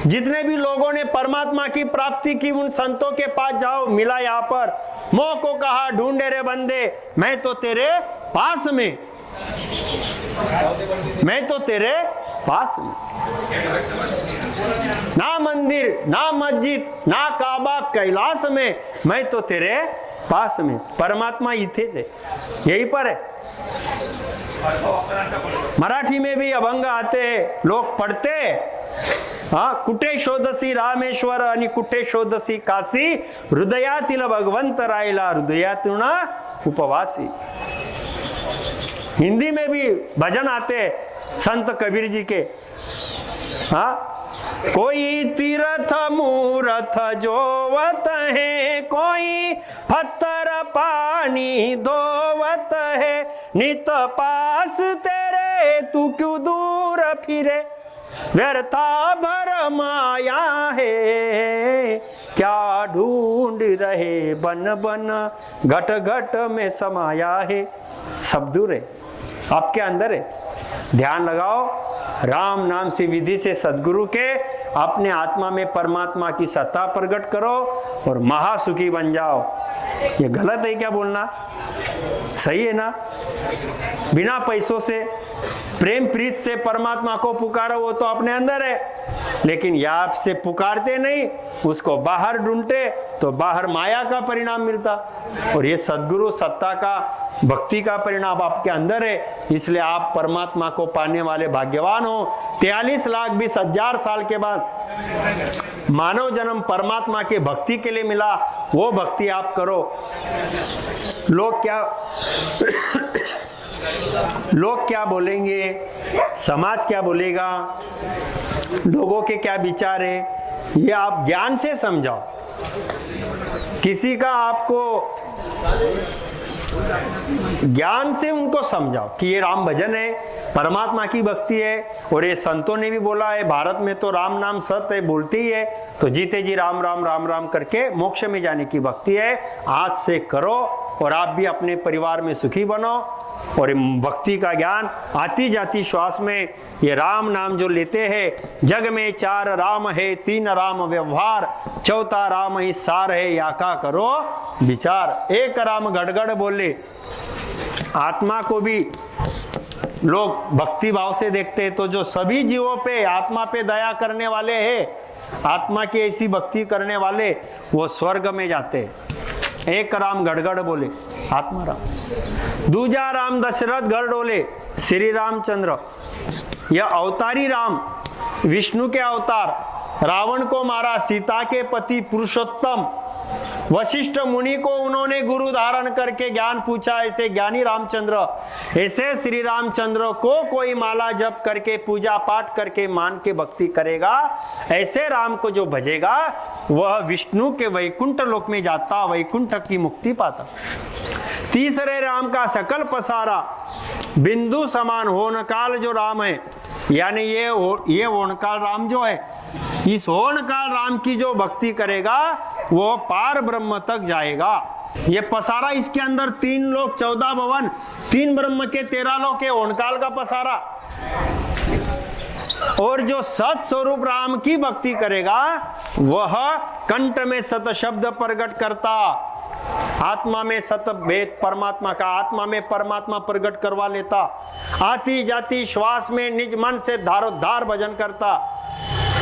जितने भी लोगों ने परमात्मा की प्राप्ति की, उन संतों के पास जाओ, मिला यहाँ पर। मोह को कहा ढूंढे रे बंदे, मैं तो तेरे पास में, मैं तो तेरे पास में। ना मंदिर, ना मस्जिद, ना काबा कैलाश में, मैं तो तेरे पास में। परमात्मा इथेच है, यही पर है। मराठी में भी अभंग आते हैं, लोग पढ़ते हाँ, कुठे शोधसी रामेश्वर आणि कुठे शोधसी काशी, हृदयातील भगवंत राहिला हृदयातून उपवासी। हिंदी में भी भजन आते संत कबीर जी के। हाँ, कोई तीर्थ मूरत जोवत है, कोई पत्थर पानी धोवत है, नित पास तेरे तू क्यों दूर फिरे, व्यर्था भर माया है, क्या ढूंढ रहे बन बन घट घट में समाया है। सब दूर है, आपके अंदर है। ध्यान लगाओ, राम नाम से विधि से सदगुरु के अपने आत्मा में परमात्मा की सत्ता प्रकट करो और महासुखी बन जाओ। ये गलत है क्या बोलना? सही है ना? बिना पैसों से, प्रेम प्रीत से परमात्मा को पुकारो, वो तो अपने अंदर है। लेकिन ये आपसे पुकारते नहीं, उसको बाहर ढूंढते तो बाहर माया का परिणाम मिलता। और ये सद्गुरु सत्ता का, भक्ति का परिणाम आपके अंदर है। इसलिए आप परमात्मा को पाने वाले भाग्यवान हो। 43,20,000 साल के बाद मानव जन्म परमात्मा के भक्ति के लिए मिला, वो भक्ति आप करो। लोग क्या बोलेंगे, समाज क्या बोलेगा, लोगों के क्या विचार है, ये आप ज्ञान से समझाओ। किसी का आपको ज्ञान से उनको समझाओ कि ये राम भजन है, परमात्मा की भक्ति है। और ये संतों ने भी बोला है, भारत में तो राम नाम सत्य है, बोलते ही है, तो जीते जी राम राम राम राम करके मोक्ष में जाने की भक्ति है। आज से करो और आप भी अपने परिवार में सुखी बनो। और भक्ति का ज्ञान आती जाती श्वास में ये राम नाम जो लेते हैं, जग में 4 राम है, 3 राम व्यवहार, 4था राम ही सार है, या का करो विचार। एक राम गड़गड़ बोले। आत्मा को भी लोग भक्ति भाव से देखते हैं, तो जो सभी जीवों पे, आत्मा पे दया करने वाले हैं, आत्मा की ऐसी भक्ति करने वाले, वो स्वर्ग में जाते हैं। एक राम गड़गड़ बोले, आत्मा राम। दूजा राम दशरथ घर डोले, श्री रामचंद्र। यह अवतारी राम, विष्णु के अवतार, रावण को मारा, सीता के पति पुरुषोत्तम। वशिष्ठ मुनि को उन्होंने गुरु धारण करके ज्ञान पूछा, ऐसे ज्ञानी रामचंद्र। ऐसे श्री रामचंद्र को कोई माला जप करके, पूजा पाठ करके मान के भक्ति करेगा, ऐसे राम को जो भजेगा, वह विष्णु के वैकुंठ लोक में जाता, वैकुंठ की मुक्ति पाता। तीसरे राम का सकल पसारा, बिंदु समान होनकाल जो राम है, यानी ये होनकाल राम जो है, इस होनकाल राम की जो भक्ति करेगा वो पार ब्रह्म तक जाएगा। ये पसारा, इसके अंदर 3 लोक 14 भवन, 3 ब्रह्म के 13 लोक है, होनकाल का पसारा। और जो सत स्वरूप राम की भक्ति करेगा, वह कंठ में सत शब्द प्रकट करता, आत्मा में सत भेद परमात्मा का, आत्मा में परमात्मा प्रकट करवा लेता, आती जाती श्वास में निज मन से धारोद्धार भजन करता।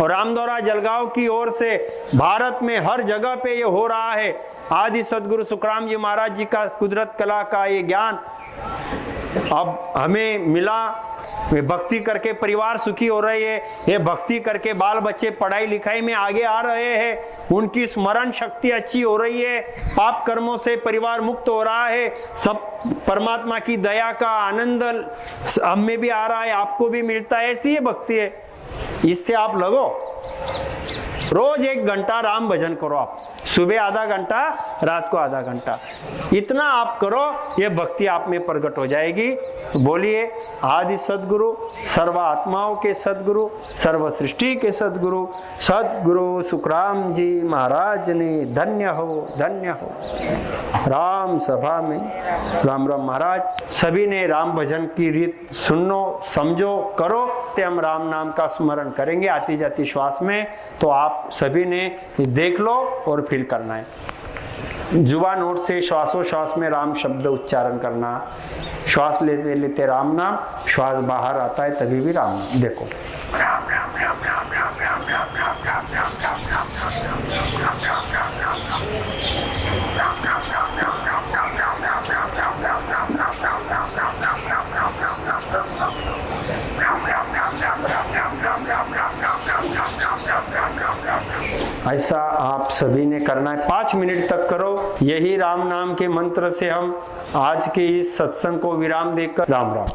और रामदौरा जलगांव की ओर से भारत में हर जगह पे ये हो रहा है। आदि सदगुरु सुखराम जी महाराज जी का कुदरत कला का ये ज्ञान अब हमें मिला। वे भक्ति करके परिवार सुखी हो रहे हैं, ये भक्ति करके बाल बच्चे पढ़ाई लिखाई में आगे आ रहे हैं, उनकी स्मरण शक्ति अच्छी हो रही है, पाप कर्मों से परिवार मुक्त हो रहा है, सब परमात्मा की दया का आनंद हमें भी आ रहा है, आपको भी मिलता है। ऐसी ये भक्ति है। इससे आप लगो, रोज 1 घंटा राम भजन करो। आप सुबह आधा घंटा, रात को आधा घंटा, इतना आप करो, ये भक्ति आप में प्रकट हो जाएगी। बोलिए आदि सदगुरु, सर्व आत्माओं के सदगुरु, सर्व सृष्टि के सदगुरु, सदगुरु सुखराम जी महाराज ने धन्य हो, धन्य हो। राम सभा में राम राम महाराज सभी ने राम भजन की रीत सुनो, समझो, करो। ते हम राम नाम का स्मरण करेंगे आती जाती श्वास में, तो आप सभी ने देख लो और फील करना है। जुबान नोट से श्वासोश्वास में राम शब्द उच्चारण करना। श्वास लेते लेते राम नाम, श्वास बाहर आता है तभी भी राम नाम। देखो राम राम राम राम राम राम राम राम राम राम राम राम राम राम राम ऐसा आप सभी ने करना है। 5 मिनट तक करो। यही राम नाम के मंत्र से हम आज के इस सत्संग को विराम देकर राम राम।